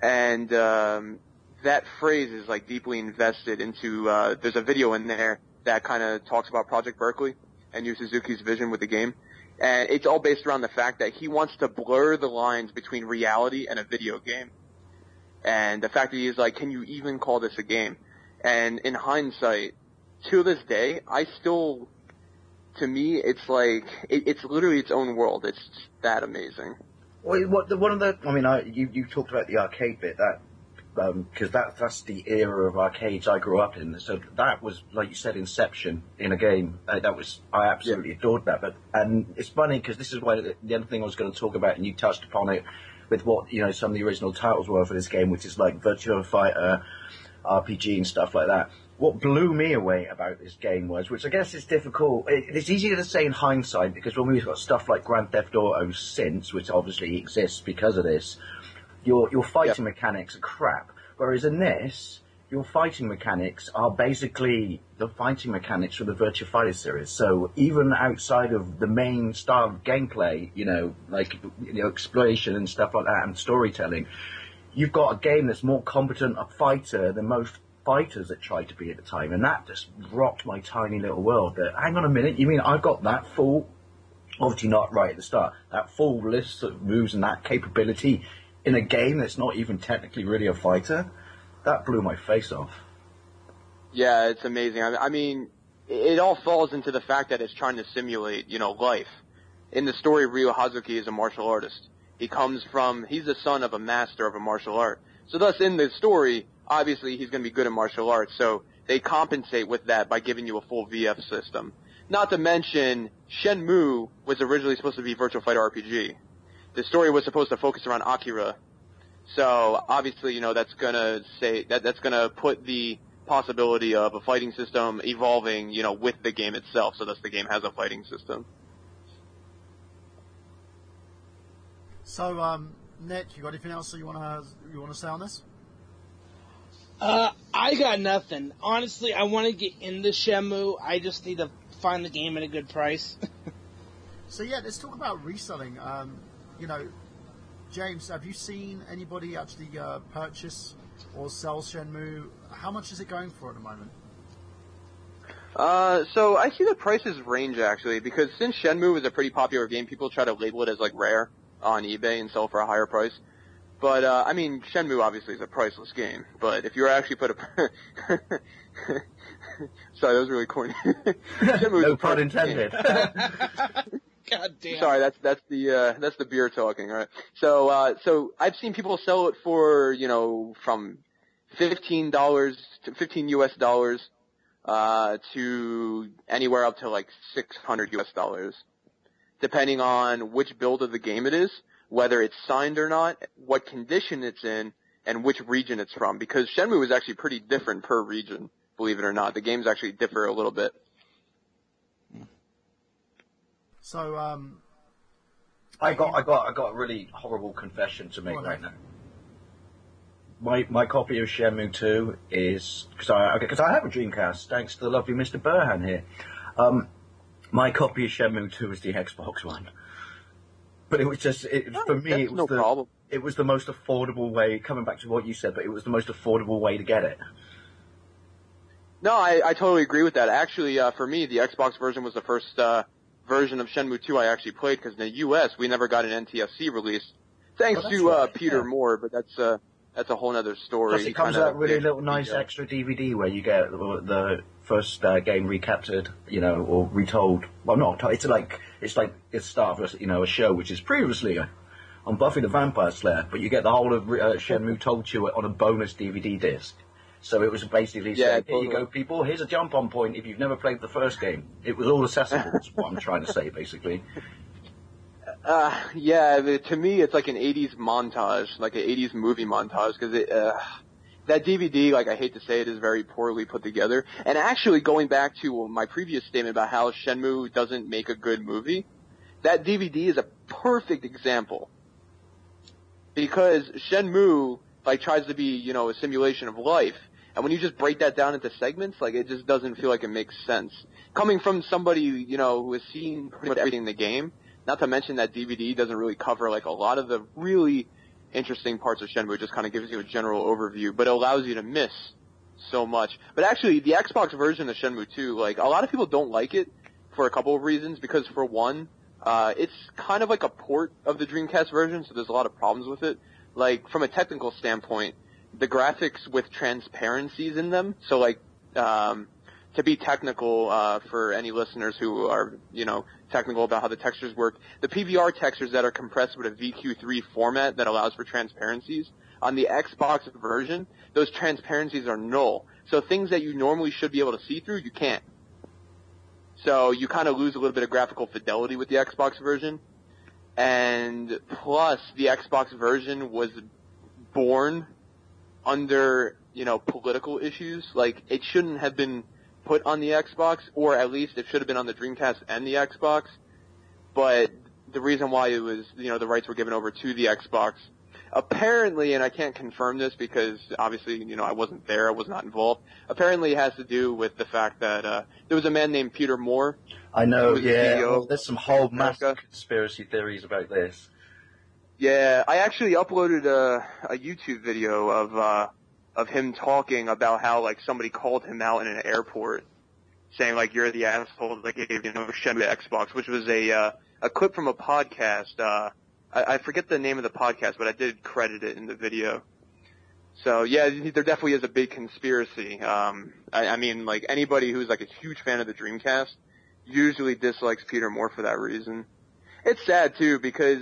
S4: and that phrase is like deeply invested into. There's a video in there that kind of talks about Project Berkeley and Yu Suzuki's vision with the game, and it's all based around the fact that he wants to blur the lines between reality and a video game, and the fact that he's like, "Can you even call this a game?" And in hindsight, to this day, to me, it's like, it's literally its own world. It's just that amazing.
S2: Well, you talked about the arcade bit, because that's the era of arcades I grew up in. So that was, like you said, Inception in a game. I absolutely adored that. And it's funny because this is why the other thing I was going to talk about, and you touched upon it with what, some of the original titles were for this game, which is like Virtua Fighter, RPG and stuff like that. What blew me away about this game was, which I guess is difficult, it's easier to say in hindsight, because when we've got stuff like Grand Theft Auto since, which obviously exists because of this, your fighting mechanics are crap. Whereas in this, your fighting mechanics are basically the fighting mechanics from the Virtua Fighter series. So even outside of the main style of gameplay, exploration and stuff like that and storytelling, you've got a game that's more competent a fighter than most fighters that tried to be at the time, and that just rocked my tiny little world. That, hang on a minute, you mean I've got that full, obviously not right at the start, that full list of moves and that capability in a game that's not even technically really a fighter? That blew my face off.
S4: Yeah, it's amazing. I mean, it all falls into the fact that it's trying to simulate, life. In the story, Ryo Hazuki is a martial artist. He's the son of a master of a martial art. So thus, in the story, obviously he's going to be good at martial arts, so they compensate with that by giving you a full VF system. Not to mention, Shenmue was originally supposed to be Virtual Fighter RPG. The story was supposed to focus around Akira. So, obviously, that's gonna that's gonna put the possibility of a fighting system evolving, with the game itself, so thus the game has a fighting system.
S1: So, Nick, you got anything else that you want to say on this?
S3: I got nothing. Honestly, I want to get into Shenmue. I just need to find the game at a good price.
S1: So yeah, let's talk about reselling. James, have you seen anybody actually purchase or sell Shenmue? How much is it going for at the moment?
S4: So I see the prices range actually, because since Shenmue is a pretty popular game, people try to label it as like rare on eBay and sell for a higher price. But, Shenmue obviously is a priceless game, but if you were actually put sorry, that was really corny.
S2: No pun intended.
S3: God damn.
S4: Sorry, that's the beer talking, alright. So I've seen people sell it for, from $15 to $15 US, to anywhere up to like $600 US, depending on which build of the game it is, whether it's signed or not, what condition it's in, and which region it's from, because Shenmue is actually pretty different per region, believe it or not. The games actually differ a little bit.
S1: So,
S2: I got a really horrible confession to make right now. My copy of Shenmue 2 is because I have a Dreamcast, thanks to the lovely Mr. Burhan here. My copy of Shenmue 2 is the Xbox one, but it was just for me. It was
S4: problem.
S2: It was the most affordable way. Coming back to what you said, but it was the most affordable way to get it.
S4: No, I totally agree with that. Actually, for me, the Xbox version was the first version of Shenmue 2 I actually played, because in the U.S. we never got an NTSC release, thanks to Peter Moore, but that's a whole other story.
S2: Plus, it comes out really little nice extra DVD where you get the first game recaptured, or retold. Well, not it's like the start of a show which is previously on Buffy the Vampire Slayer, but you get the whole of Shenmue told to you on a bonus DVD disc. So it was basically saying, here you go, people, here's a jump-on point if you've never played the first game. It was all accessible, is what I'm trying to say, basically.
S4: To me, it's like an 80s montage, like an 80s movie montage, because that DVD, like I hate to say it, is very poorly put together. And actually, going back to my previous statement about how Shenmue doesn't make a good movie, that DVD is a perfect example. Because Shenmue, tries to be, a simulation of life. And when you just break that down into segments, it just doesn't feel like it makes sense. Coming from somebody, who has seen pretty much everything in the game, not to mention that DVD doesn't really cover, a lot of the really interesting parts of Shenmue. It just kind of gives you a general overview, but it allows you to miss so much. But actually, the Xbox version of Shenmue 2, a lot of people don't like it for a couple of reasons, because for one, it's kind of like a port of the Dreamcast version, so there's a lot of problems with it. From a technical standpoint, the graphics with transparencies in them, so to be technical, for any listeners who are, technical about how the textures work, the PVR textures that are compressed with a VQ3 format that allows for transparencies, on the Xbox version, those transparencies are null. So things that you normally should be able to see through, you can't. So you kind of lose a little bit of graphical fidelity with the Xbox version. And plus, the Xbox version was born under, political issues. It shouldn't have been put on the Xbox, or at least it should have been on the Dreamcast and the Xbox. But the reason why it was, the rights were given over to the Xbox, apparently, and I can't confirm this because obviously, I wasn't there, I was not involved. Apparently, it has to do with the fact that there was a man named Peter Moore.
S2: I know, yeah. Well, there's some whole massive conspiracy theories about this.
S4: Yeah, I actually uploaded a YouTube video of him talking about how somebody called him out in an airport, saying you're the asshole that gave Shenmue Xbox, which was a clip from a podcast. I forget the name of the podcast, but I did credit it in the video. So yeah, there definitely is a big conspiracy. I mean, anybody who's a huge fan of the Dreamcast usually dislikes Peter Moore for that reason. It's sad too, because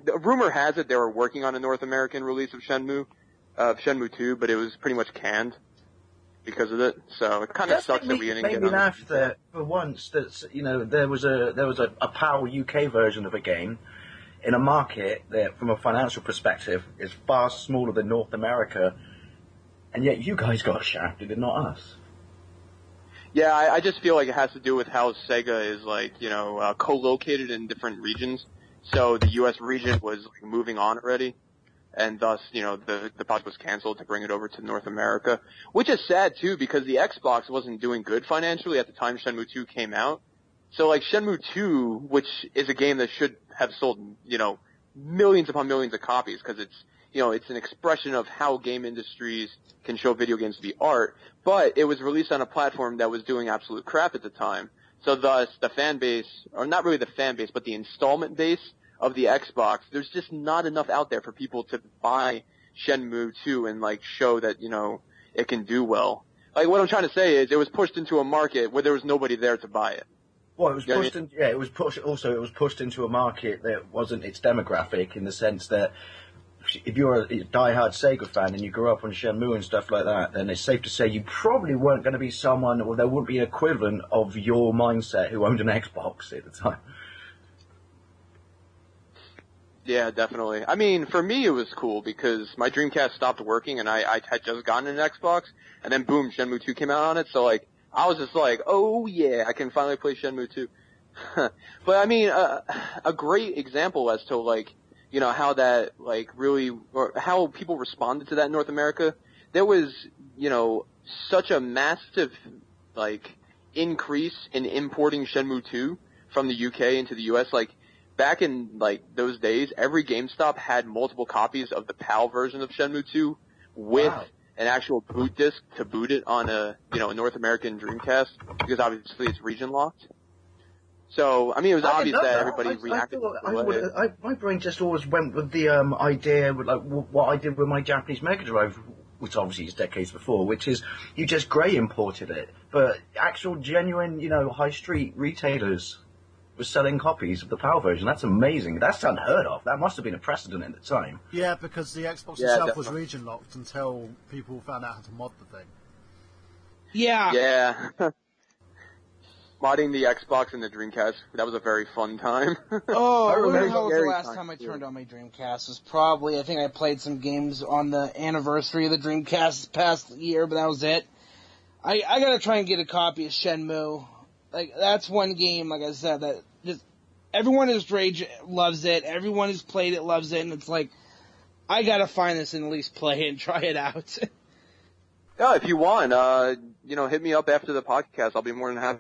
S4: the rumor has it they were working on a North American release of Shenmue 2, but it was pretty much canned because of it. So it kind of sucks that we didn't get on.
S2: Maybe after, for once, that there was a PAL UK version of a game in a market that, from a financial perspective, is far smaller than North America, and yet you guys got shafted and not us.
S4: Yeah, I just feel like it has to do with how Sega is co-located in different regions. So the U.S. region was moving on already, and thus, the project was canceled to bring it over to North America, which is sad too, because the Xbox wasn't doing good financially at the time Shenmue 2 came out. So Shenmue 2, which is a game that should have sold, millions upon millions of copies, because it's an expression of how game industries can show video games to be art, but it was released on a platform that was doing absolute crap at the time. So thus, the fan base, or not really the fan base, but the installment base of the Xbox, there's just not enough out there for people to buy Shenmue 2 and show that, it can do well. What I'm trying to say is it was pushed into a market where there was nobody there to buy it.
S2: Well, it was pushed in, yeah, it was pushed, also it was pushed into a market that wasn't its demographic, in the sense that if you're a diehard Sega fan and you grew up on Shenmue and stuff like that, then it's safe to say you probably weren't going to be someone, or there wouldn't be an equivalent of your mindset who owned an Xbox at the time.
S4: Yeah, definitely. I mean, for me it was cool because my Dreamcast stopped working and I had just gotten an Xbox, and then boom, Shenmue 2 came out on it, so like, I was just like, oh yeah, I can finally play Shenmue 2. But I mean, a great example as to like, you know, how that like really, or how people responded to that in North America. There was, you know, such a massive like increase in importing Shenmue 2 from the UK into the US. Like back in like those days, every GameStop had multiple copies of the PAL version of Shenmue 2 with an actual boot disc to boot it on a, you know, a North American Dreamcast, because obviously it's region locked. So, I mean, it was obvious that everybody reacted.
S2: My brain just always went with the idea, with, like, what I did with my Japanese Mega Drive, which obviously is decades before, which is you just grey imported it. But actual genuine, you know, high street retailers were selling copies of the PAL version. That's amazing. That's unheard of. That must have been a precedent at the time.
S1: Yeah, because the Xbox itself was region locked until people found out how to mod the thing.
S3: Yeah.
S4: Yeah. Modding the Xbox and the Dreamcast, that was a very fun time.
S3: Oh, I remember how was the last time I turned on my Dreamcast? It was probably, I think I played some games on the anniversary of the Dreamcast this past year, but that was it. I gotta try and get a copy of Shenmue. Like, that's one game, like I said, that just, everyone who's rage loves it, everyone who's played it loves it, and it's like, I gotta find this and at least play it and try it out.
S4: Yeah, if you want, you know, hit me up after the podcast. I'll be more than happy.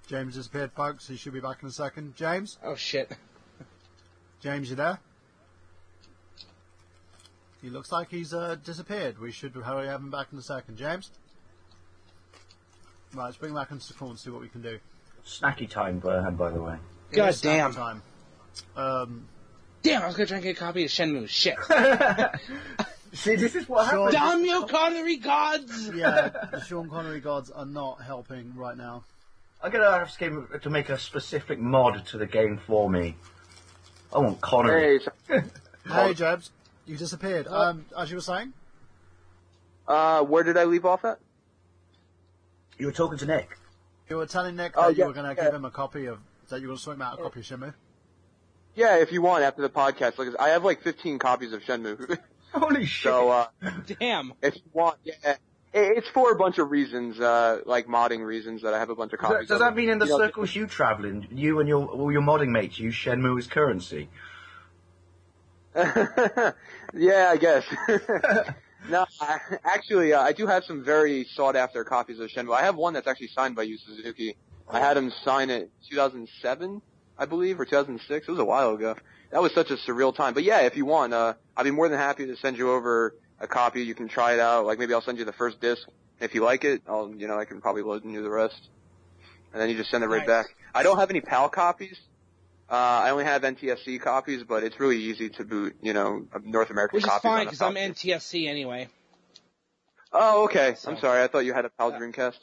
S1: James disappeared, folks. He should be back in a second. James?
S3: Oh, shit.
S1: James, you there? He looks like he's disappeared. We should hurry have him back in a second. James? Right, let's bring him back into the call and see what we can do.
S2: Snacky time, by the way.
S3: God damn.
S1: Time.
S3: Damn, I was gonna try and get a copy of Shenmue. Shit.
S2: See, this is what happens.
S3: Damn you, Connery gods!
S1: Yeah, the Sean Connery gods are not helping right now.
S2: I'm going to ask him to make a specific mod to the game for me. I want Connery.
S1: Hey, Jebs. You disappeared. As you were saying?
S4: Where did I leave off at?
S2: You were talking to Nick.
S1: You were telling Nick that you were going to give him a copy of... That you were going to swing him out a copy of Shenmue?
S4: Yeah, if you want, after the podcast. Like, I have like 15 copies of Shenmue.
S2: Holy shit.
S4: So,
S3: damn.
S4: If you want, yeah. It's for a bunch of reasons, like modding reasons, that I have a bunch of copies.
S2: Does that mean in the circles you travel in, you and all your modding mates use Shenmue as currency?
S4: Yeah, I guess. No, I do have some very sought-after copies of Shenmue. I have one that's actually signed by Yu Suzuki. I had him sign it 2007, I believe, or 2006. It was a while ago. That was such a surreal time. But yeah, if you want, I'd be more than happy to send you over a copy. You can try it out. Like, maybe I'll send you the first disc. If you like it, I can probably load and do the rest. And then you just send it right back. I don't have any PAL copies. I only have NTSC copies, but it's really easy to boot, North American copies.
S3: Which is fine, because I'm NTSC anyway.
S4: Oh, okay. So. I'm sorry. I thought you had a PAL Dreamcast.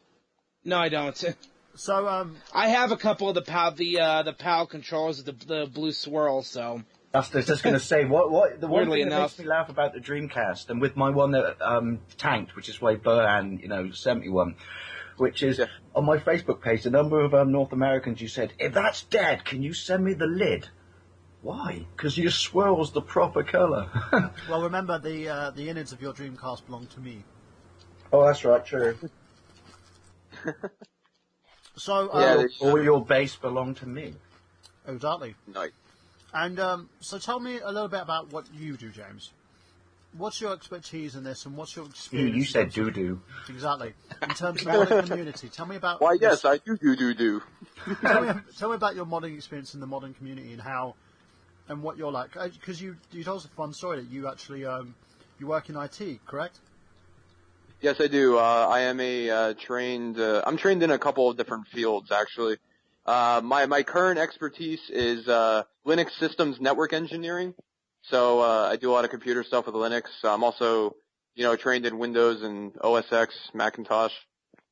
S3: No, I don't.
S1: So,
S3: I have a couple of the PAL controllers, the blue swirl, so...
S2: I was just going to say, the one thing that
S3: enough.
S2: makes me laugh about the Dreamcast, and with my one that tanked, which is why Burhan, sent me one, which is, on my Facebook page, a number of North Americans, you said, if that's dead, can you send me the lid? Why? Because your swirl's the proper colour.
S1: Well, remember, the innards of your Dreamcast belong to me.
S2: Oh, that's right, true.
S1: So,
S2: all your base belong to me.
S1: Exactly.
S4: Nice.
S1: And so tell me a little bit about what you do, James. What's your expertise in this, and what's your experience?
S2: You said doo-doo.
S1: Exactly. In terms of the modding community, tell me about...
S4: Why, yes, I do.
S1: Tell me about your modding experience in the modding community and how, and what you're like. Because you told us a fun story that you actually, you work in IT, correct?
S4: Yes, I do. I am I'm trained in a couple of different fields, actually. My current expertise is Linux systems network engineering. So I do a lot of computer stuff with Linux. I'm also, trained in Windows and OS X, Macintosh.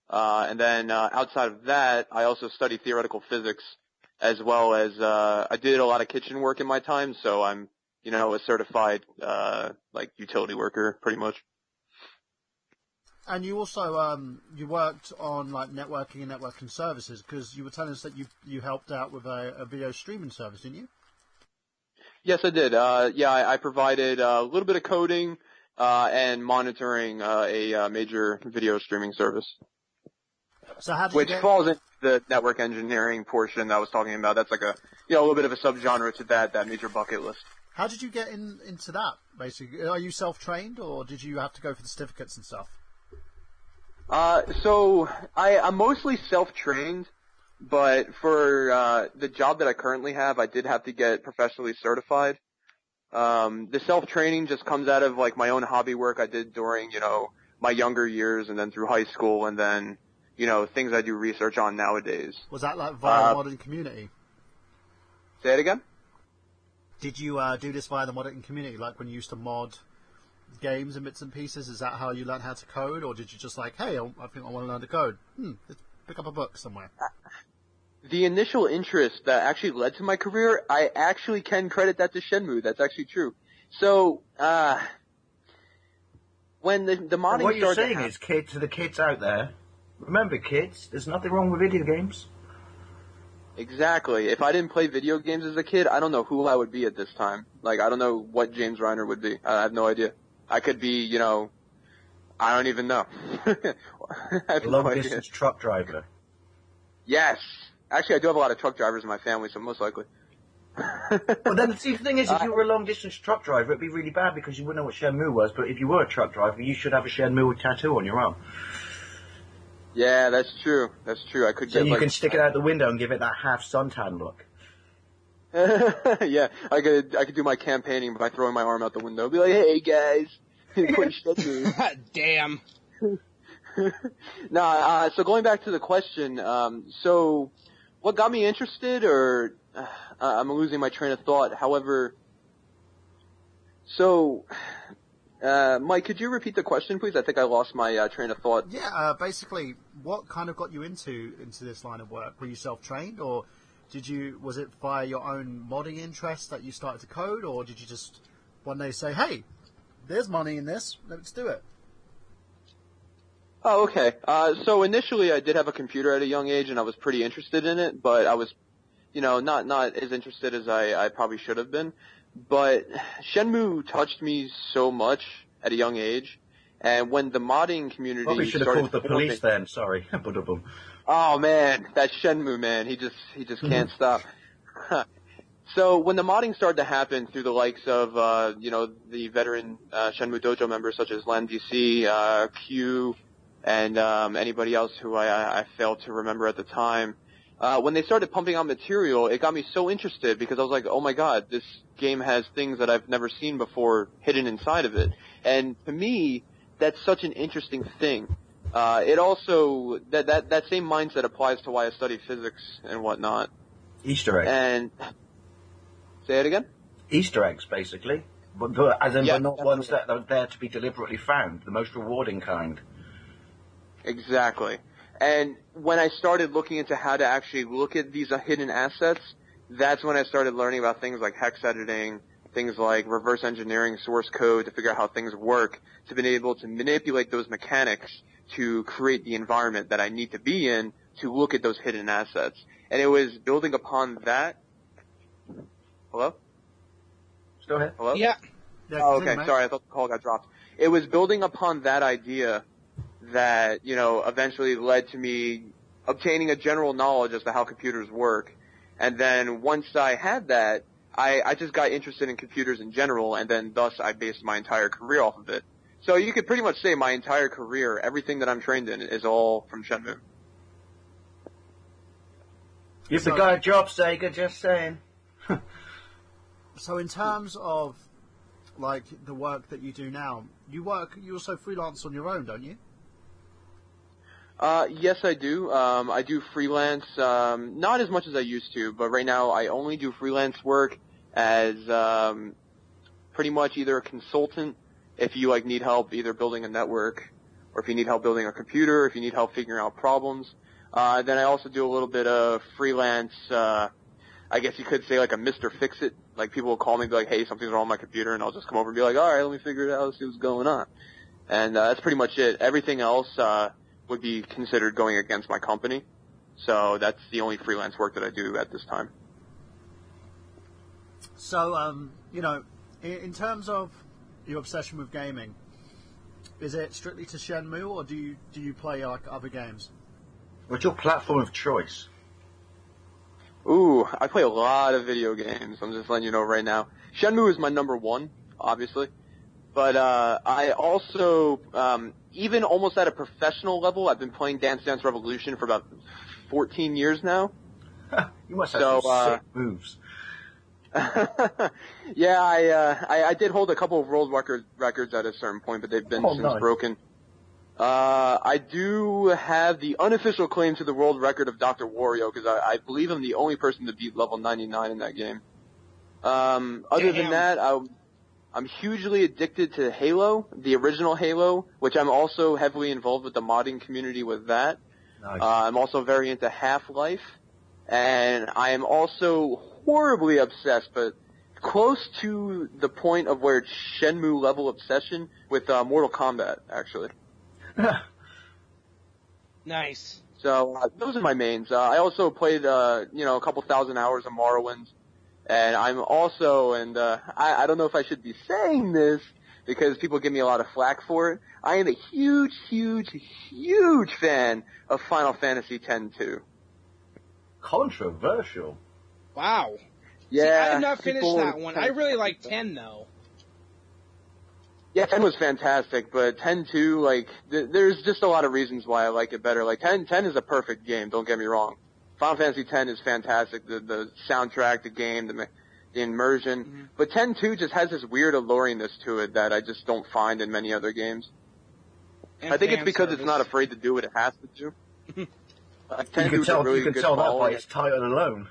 S4: And then outside of that, I also study theoretical physics, as well as I did a lot of kitchen work in my time. So I'm, a certified utility worker, pretty much.
S1: And you also you worked on like networking and networking services because you were telling us that you helped out with a video streaming service, didn't you?
S4: Yes, I did. I provided a little bit of coding and monitoring a major video streaming service,
S1: So how did
S4: which
S1: you get?
S4: falls into the network engineering portion that I was talking about. That's like a little bit of a subgenre to that major bucket list.
S1: How did you get into that? Basically, are you self-trained or did you have to go for the certificates and stuff?
S4: So I'm mostly self-trained, but for the job that I currently have, I did have to get professionally certified. The self-training just comes out of like my own hobby work I did during, my younger years and then through high school and then, things I do research on nowadays.
S1: Was that like via the modding community?
S4: Say it again?
S1: Did you do this via the modding community, like when you used to mod games and bits and pieces? Is that how you learned how to code, or did you just like, hey, I think I want to learn to code? Let's pick up a book somewhere.
S4: The initial interest that actually led to my career, I actually can credit that to Shenmue. That's actually true. So, when the modding
S2: what you're
S4: started
S2: saying is, to the kids out there, remember kids, there's nothing wrong with video games.
S4: Exactly. If I didn't play video games as a kid, I don't know who I would be at this time. Like, I don't know what James Reiner would be. I have no idea. I could be, I don't even know. I have no idea.
S2: Long-distance truck driver.
S4: Yes. Actually, I do have a lot of truck drivers in my family, so most likely.
S2: Well, then, see, the thing is, if you were a long-distance truck driver, it'd be really bad because you wouldn't know what Shenmue was, but if you were a truck driver, you should have a Shenmue tattoo on your arm.
S4: Yeah, that's true. That's true. I could
S2: So
S4: get,
S2: you can stick it out the window and give it that half suntan look.
S4: Yeah, I could do my campaigning by throwing my arm out the window. Be like, hey, guys, quit Shenmue.
S3: Damn.
S4: Nah, so going back to the question, so what got me interested, or I'm losing my train of thought. However, so Mike, could you repeat the question, please? I think I lost my train of thought.
S1: Yeah, basically, what kind of got you into this line of work? Were you self-trained, or was it via your own modding interest that you started to code, or did you just one day say, hey, there's money in this, let's do it?
S4: Oh, okay. So initially I did have a computer at a young age and I was pretty interested in it, but I was, not as interested as I probably should have been. But Shenmue touched me so much at a young age, and when the modding community
S2: Probably should have
S4: started
S2: called the police then, sorry.
S4: Oh man, that Shenmue man, he just can't stop. So when the modding started to happen through the likes of, the veteran Shenmue Dojo members such as Len DC, Q, and anybody else who I failed to remember at the time, when they started pumping out material, it got me so interested because I was like, oh my god, this game has things that I've never seen before hidden inside of it. And to me, that's such an interesting thing. It also, that same mindset applies to why I study physics and whatnot.
S2: Easter eggs.
S4: And, say it again?
S2: Easter eggs, basically. But not ones that are there to be deliberately found, the most rewarding kind.
S4: Exactly. And when I started looking into how to actually look at these hidden assets, that's when I started learning about things like hex editing, things like reverse engineering source code to figure out how things work, to be able to manipulate those mechanics to create the environment that I need to be in to look at those hidden assets. And it was building upon that. Hello?
S2: Still here?
S4: Hello?
S3: Yeah.
S4: Oh, okay. Sorry, I thought the call got dropped. It was building upon that idea that, eventually led to me obtaining a general knowledge as to how computers work. And then once I had that, I just got interested in computers in general, and then thus I based my entire career off of it. So you could pretty much say my entire career, everything that I'm trained in, is all from Shenmue.
S2: Give the guy a job, Sega, just saying.
S1: So in terms of, like, the work that you do now, you also freelance on your own, don't you?
S4: Yes, I do. I do freelance, not as much as I used to, but right now I only do freelance work as, pretty much either a consultant if you, need help either building a network, or if you need help building a computer, if you need help figuring out problems. Then I also do a little bit of freelance, I guess you could say like a Mr. Fix-It. Like people will call me and be like, hey, something's wrong with my computer, and I'll just come over and be like, alright, let me figure it out, let's see what's going on. And that's pretty much it. Everything else would be considered going against my company. So that's the only freelance work that I do at this time.
S1: So, in terms of your obsession with gaming, is it strictly to Shenmue, or do you play like other games?
S2: What's your platform of choice?
S4: Ooh, I play a lot of video games. I'm just letting you know right now. Shenmue is my number one, obviously. But I also, even almost at a professional level, I've been playing Dance Dance Revolution for about 14 years now.
S2: You must have some sick moves.
S4: Yeah, I did hold a couple of world records at a certain point, but they've been since broken. I do have the unofficial claim to the world record of Dr. Wario, because I believe I'm the only person to beat level 99 in that game. Other than that, I'm hugely addicted to Halo, the original Halo, which I'm also heavily involved with the modding community with that.
S2: Nice.
S4: I'm also very into Half-Life, and I am also horribly obsessed, but close to the point of where it's Shenmue level obsession with Mortal Kombat, actually.
S3: Nice.
S4: So those are my mains. I also played, a couple thousand hours of Morrowind, and I'm also, and I don't know if I should be saying this because people give me a lot of flack for it. I am a huge, huge, huge fan of Final Fantasy X too.
S2: Controversial.
S3: Wow.
S4: Yeah.
S3: See, I have not finished that one. I really like 10 though.
S4: Yeah, 10 was fantastic, but 10-2, like, there's just a lot of reasons why I like it better. Like, 10 is a perfect game, don't get me wrong. Final Fantasy X is fantastic, the soundtrack, the game, the immersion. Mm-hmm. But 10-2 just has this weird alluringness to it that I just don't find in many other games. And I think it's because it's not afraid to do what it has to do. Like, 10-2 is a really good
S2: tell that by its title alone.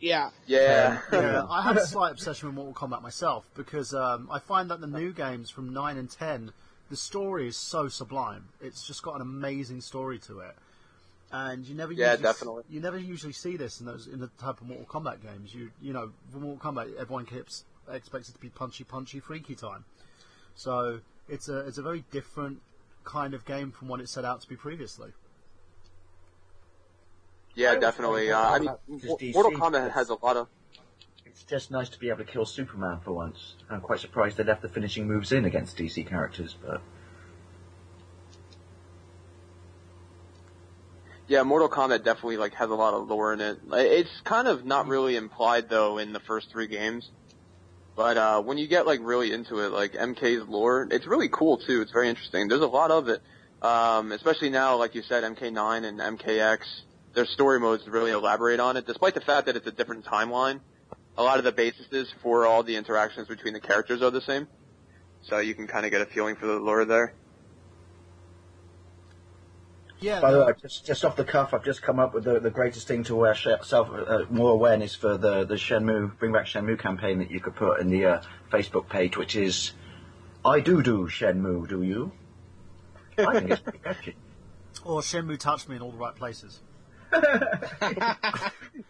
S3: Yeah.
S4: Yeah.
S1: Yeah, I have a slight obsession with Mortal Kombat myself because I find that the new games from 9 and 10, the story is so sublime. It's just got an amazing story to it, and you never usually see this in the type of Mortal Kombat games. You know, for Mortal Kombat, everyone expects it to be punchy, freaky time. So it's a very different kind of game from what it set out to be previously.
S4: Yeah, definitely. I mean, Mortal Kombat has a lot of...
S2: It's just nice to be able to kill Superman for once. I'm quite surprised they left the finishing moves in against DC characters, but...
S4: Yeah, Mortal Kombat definitely, like, has a lot of lore in it. It's kind of not really implied, though, in the first 3 games. But when you get, like, really into it, like, MK's lore, it's really cool, too. It's very interesting. There's a lot of it. Especially now, like you said, MK9 and MKX. Their story modes really elaborate on it, despite the fact that it's a different timeline. A lot of the bases for all the interactions between the characters are the same, so you can kind of get a feeling for the lore there.
S2: Yeah. By the way, just off the cuff, I've just come up with the greatest thing to wear more awareness for the Shenmue, Bring Back Shenmue campaign that you could put in the Facebook page, which is, I do Shenmue, do you? I think it's pretty catchy.
S1: Or Shenmue touched me in all the right places.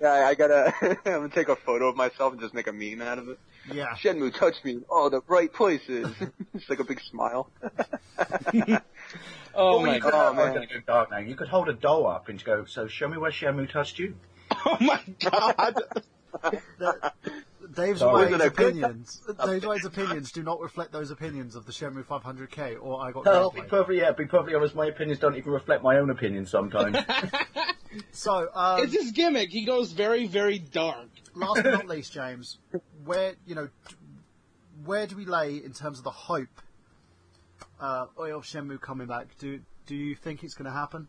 S4: Yeah, I'm gonna take a photo of myself and just make a meme out of it.
S1: Yeah.
S4: Shenmue touched me in all the right places. It's like a big smile.
S3: Oh my God.
S2: I'm gonna go dark now. You could hold a doll up and go, so show me where Shenmue touched you.
S3: Oh my God.
S1: Dave's White's opinions do not reflect those opinions of the Shenmue 500K or I Got
S2: No, be perfectly honest, my opinions don't even reflect my own opinions sometimes.
S1: So,
S3: it's his gimmick. He goes very, very dark.
S1: Last but not least, James, where do we lay in terms of the hope of Shenmue coming back? Do you think it's going to happen?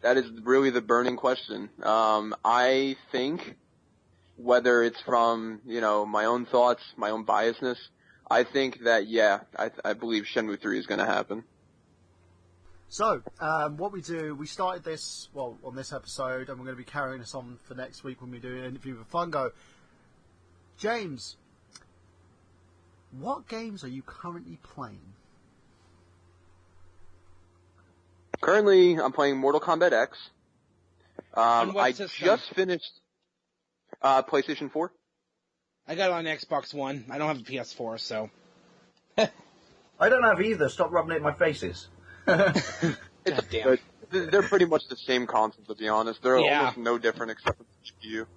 S4: That is really the burning question. I think, whether it's from, my own thoughts, my own biasness, I think that, I believe Shenmue 3 is going to happen.
S1: So, what we do, we started this, on this episode, and we're going to be carrying this on for next week when we do an interview with Fungo. James, what games are you currently playing?
S4: Currently, I'm playing Mortal Kombat X. I
S3: system?
S4: just finished PlayStation 4.
S3: I got it on Xbox One. I don't have a PS4, so...
S2: I don't have either. Stop rubbing it in my faces.
S4: It's
S3: damn.
S4: They're pretty much the same console, to be honest. They're
S3: Yeah.
S4: almost no different except for the GPU.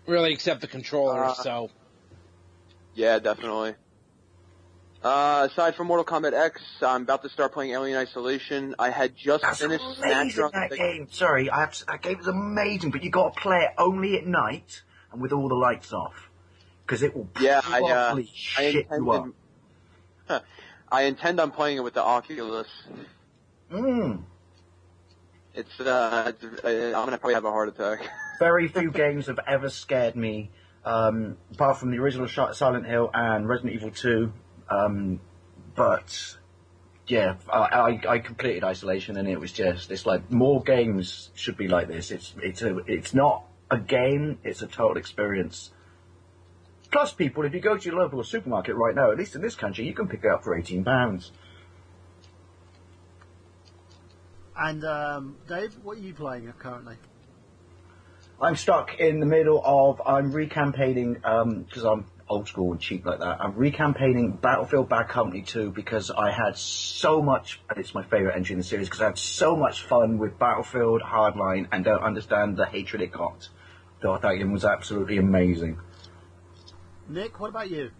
S3: Really, except the controller. So
S4: Yeah, definitely. Aside from Mortal Kombat X, I'm about to start playing Alien Isolation. I had just
S2: That's
S4: finished
S2: amazing,
S4: Snatcher on
S2: that
S4: the
S2: game. Sorry, that game is amazing, but you got to play it only at night and with all the lights off. Because it will probably shit you up.
S4: I intend on playing it with the Oculus. It's I'm gonna probably have a heart attack.
S2: Very few games have ever scared me, apart from the original Silent Hill and Resident Evil 2. But yeah, I completed Isolation, and it was it's like more games should be like this. It's not a game; it's a total experience. Plus, people, if you go to your local supermarket right now, at least in this country, you can pick it up for £18.
S1: And Dave, what are you playing currently?
S2: I'm stuck in the middle of, I'm recampaigning, because I'm old school and cheap like that, I'm recampaigning Battlefield Bad Company 2 because I had so much, and it's my favourite entry in the series, because I had so much fun with Battlefield Hardline and don't understand the hatred it got. Thought that game was absolutely amazing.
S1: Nick, what about you?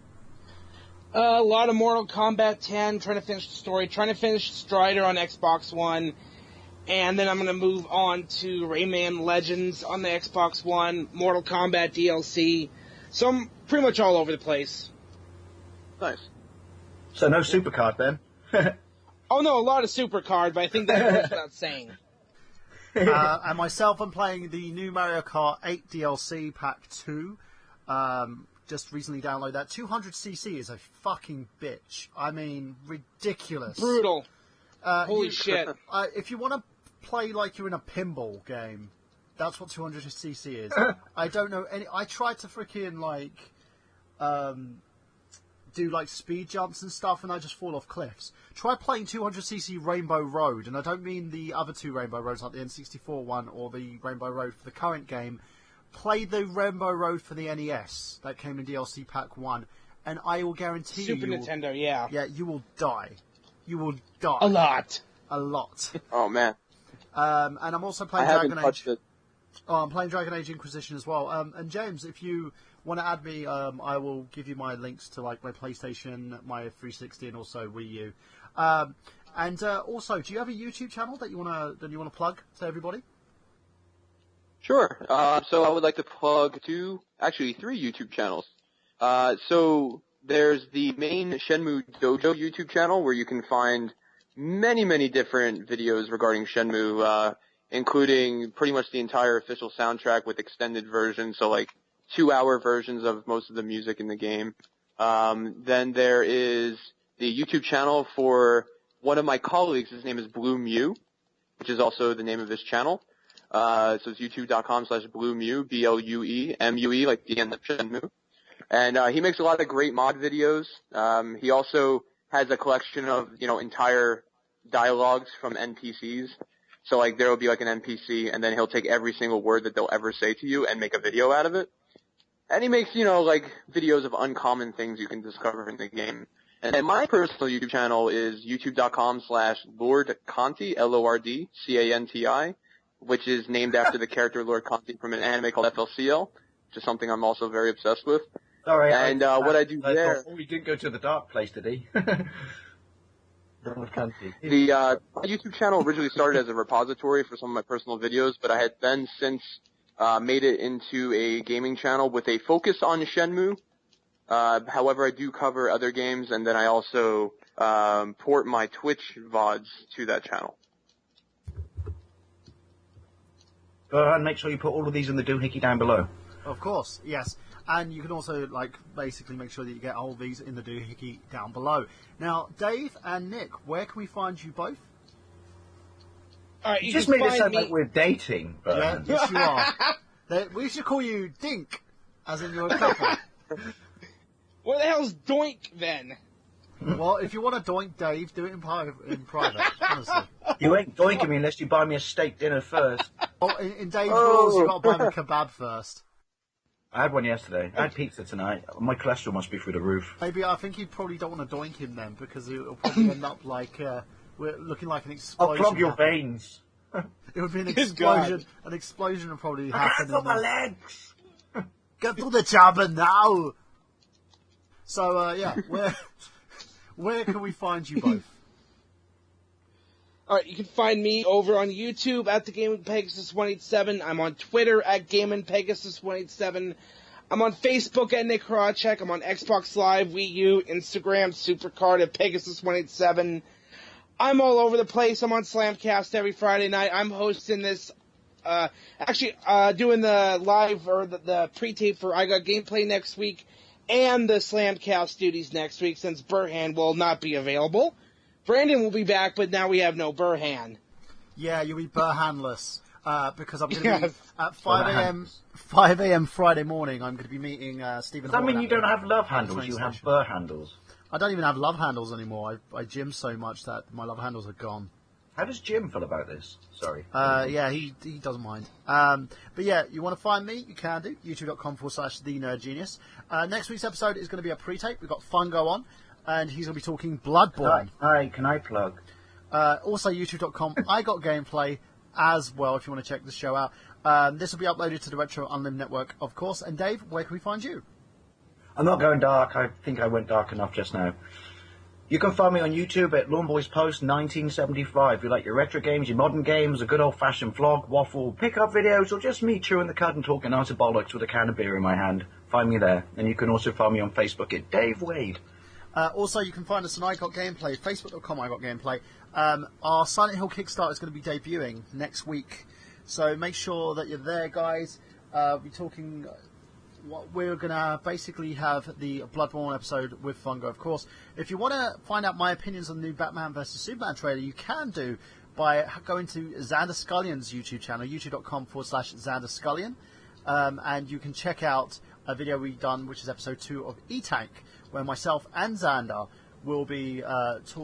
S3: a lot of Mortal Kombat 10, trying to finish the story, trying to finish Strider on Xbox One, and then I'm going to move on to Rayman Legends on the Xbox One, Mortal Kombat DLC. So I'm pretty much all over the place.
S4: Nice.
S2: So no Supercard then?
S3: Oh no, a lot of Supercard, but I think that goes without saying.
S1: And myself, I'm playing the new Mario Kart 8 DLC Pack 2. Just recently downloaded that. 200cc is a fucking bitch. I mean, ridiculous.
S3: Brutal. Holy shit.
S1: If you want to play like you're in a pinball game, that's what 200cc is. I don't know any... I tried to freaking, like... do like speed jumps and stuff, and I just fall off cliffs. Try playing 200cc Rainbow Road, and I don't mean the other two Rainbow Roads, like the N64 one or the Rainbow Road for the current game. Play the Rainbow Road for the NES that came in DLC Pack 1, and I will guarantee
S3: Super Nintendo, yeah.
S1: Yeah, you will die. You will die.
S3: A lot.
S1: A lot.
S4: Oh man.
S1: And I'm also playing
S4: I haven't
S1: Dragon
S4: touched
S1: Age.
S4: it.
S1: Oh, I'm playing Dragon Age Inquisition as well. And James, if you want to add me, I will give you my links to like my PlayStation, my 360, and also Wii U. And also, do you have a YouTube channel that you wanna plug to everybody?
S4: Sure. So I would like to plug three YouTube channels. So there's the main Shenmue Dojo YouTube channel where you can find many, many different videos regarding Shenmue, including pretty much the entire official soundtrack with extended versions, so like 2-hour versions of most of the music in the game. Then there is the YouTube channel for one of my colleagues. His name is Blue Mew, which is also the name of his channel. So it's youtube.com/BlueMew, BLUEMUE, like the end of Shenmue. And he makes a lot of great mod videos. He also has a collection of, entire dialogues from NPCs. So like there will be like an NPC, and then he'll take every single word that they'll ever say to you and make a video out of it. And he makes, like videos of uncommon things you can discover in the game. And then my personal YouTube channel is youtube.com/Lord Conti, LORDCANTI, which is named after the character Lord Conti from an anime called FLCL, which is something I'm also very obsessed with.
S2: Sorry,
S4: and what I do there...
S2: Oh, he didn't go to the dark place, did he? Lord Conti.
S4: The YouTube channel originally started as a repository for some of my personal videos, but I had then since made it into a gaming channel with a focus on Shenmue. However, I do cover other games, and then I also port my Twitch VODs to that channel.
S2: And make sure you put all of these in the doohickey down below.
S1: Of course, yes. And you can also, basically make sure that you get all these in the doohickey down below. Now, Dave and Nick, where can we find you both?
S3: All right,
S2: You just made it sound like we're dating. But...
S1: Yeah, yes, you are. We should call you Dink, as in you're a couple.
S3: What the hell's Doink, then?
S1: Well, if you want to doink Dave, do it in private, honestly.
S2: You ain't doinking me unless you buy me a steak dinner first.
S1: Well, in Dave's rules, you've got to buy him a kebab first.
S2: I had one yesterday. I had pizza tonight. My cholesterol must be through the roof.
S1: Maybe I think you probably don't want to doink him then, because it'll probably end up like we're looking like an
S2: I'll
S1: explosion.
S2: clog your veins.
S1: It would be an
S3: Good
S1: explosion.
S3: God.
S1: An explosion would probably
S2: I
S1: happen.
S2: can't feel my legs.
S1: Get to the chopper now. So yeah, where can we find you both?
S3: Alright, you can find me over on YouTube at the Gaming Pegasus 187. I'm on Twitter at Gaming Pegasus 187. I'm on Facebook at Nick Horacek. I'm on Xbox Live, Wii U, Instagram, Supercard at Pegasus 187. I'm all over the place. I'm on Slamcast every Friday night. I'm hosting this, doing the live or the pre-tape for I Got Gameplay next week and the Slamcast duties next week since Burhan will not be available. Brandon will be back, but now we have no Burhan.
S1: Yeah, you'll be Burhanless. Because I'm going to be at 5 a.m. Friday morning. I'm going to be meeting Stephen.
S2: Does that mean you don't have love handles? You have burr handles.
S1: I don't even have love handles anymore. I gym so much that my love handles are gone.
S2: How does Jim feel about this? Sorry.
S1: Yeah, he doesn't mind. But yeah, you want to find me? You can do. YouTube.com/TheNerdGenius. Next week's episode is going to be a pre-tape. We've got Fungo on, and he's going to be talking Bloodborne.
S2: Can I plug?
S1: Also, YouTube.com. I Got Gameplay as well, if you want to check the show out. This will be uploaded to the Retro Unlimited Network, of course. And Dave, where can we find you?
S2: I'm not going dark. I think I went dark enough just now. You can find me on YouTube at Lawn Boys Post 1975. If you like your retro games, your modern games, a good old-fashioned vlog, waffle, pick-up videos, or just me chewing the cud and talking utter bollocks with a can of beer in my hand, find me there. And you can also find me on Facebook at Dave Wade.
S1: Also, you can find us on I Got Gameplay, Facebook.com I Got Gameplay. Our Silent Hill Kickstarter is going to be debuting next week. So make sure that you're there, guys. We're talking... We're going to basically have the Bloodborne episode with Fungo, of course. If you want to find out my opinions on the new Batman vs. Superman trailer, you can do by going to Xander Scullion's YouTube channel, youtube.com/Xander Scullion. And you can check out a video we've done, which is episode 2 of E-Tank, where myself and Xander will be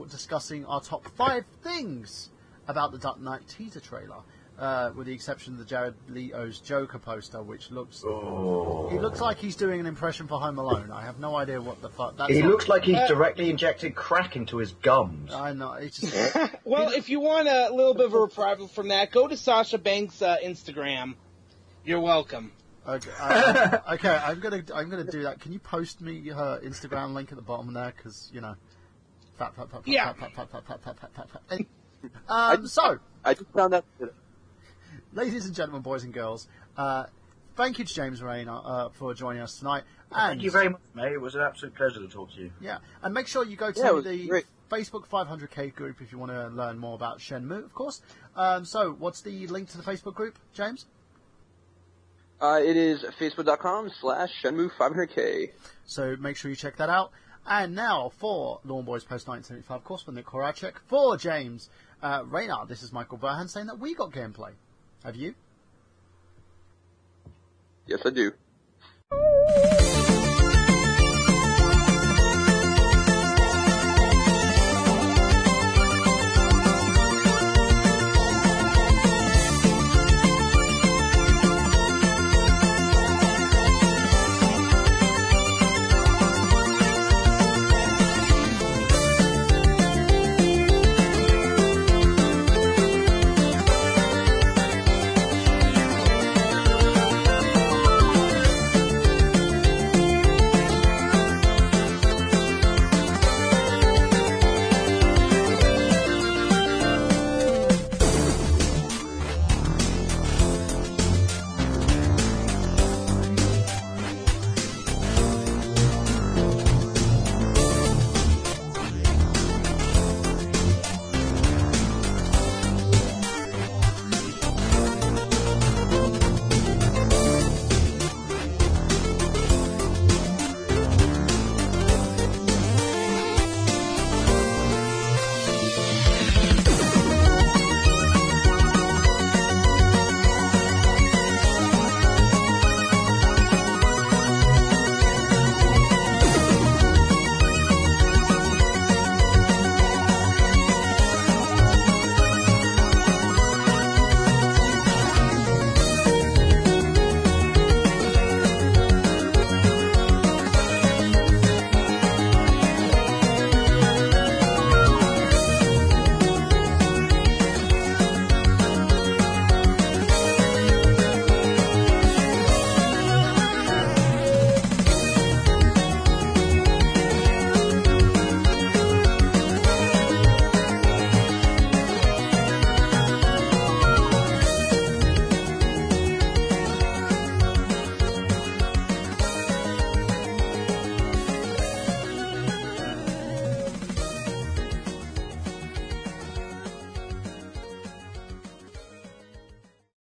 S1: discussing our top 5 things about the Dark Knight teaser trailer. With the exception of the Jared Leto's Joker poster, which looks... Oh. He looks like he's doing an impression for Home Alone. I have no idea what the fuck...
S2: He looks like he's directly injected crack into his gums.
S1: I know. It's just...
S3: Well, if you want a little bit of a reprieve from that, go to Sasha Banks' Instagram. You're welcome.
S1: Okay, I'm gonna do that. Can you post me her Instagram link at the bottom there? Because, you know...
S3: Yeah.
S1: So...
S4: I just found out...
S1: Ladies and gentlemen, boys and girls, thank you to James Reiner for joining us tonight. And
S2: thank you very much, mate. It was an absolute pleasure to talk to you.
S1: Yeah, and make sure you go to the
S4: great.
S1: Facebook 500k group if you want to learn more about Shenmue, of course. So, what's the link to the Facebook group, James?
S4: It is facebook.com/Shenmue500k.
S1: So make sure you check that out. And now for Lawn Boys Post 1975, of course, for Nick Horacek, for James Reiner, this is Michael Burhan saying that we got gameplay. Have you?
S4: Yes, I do.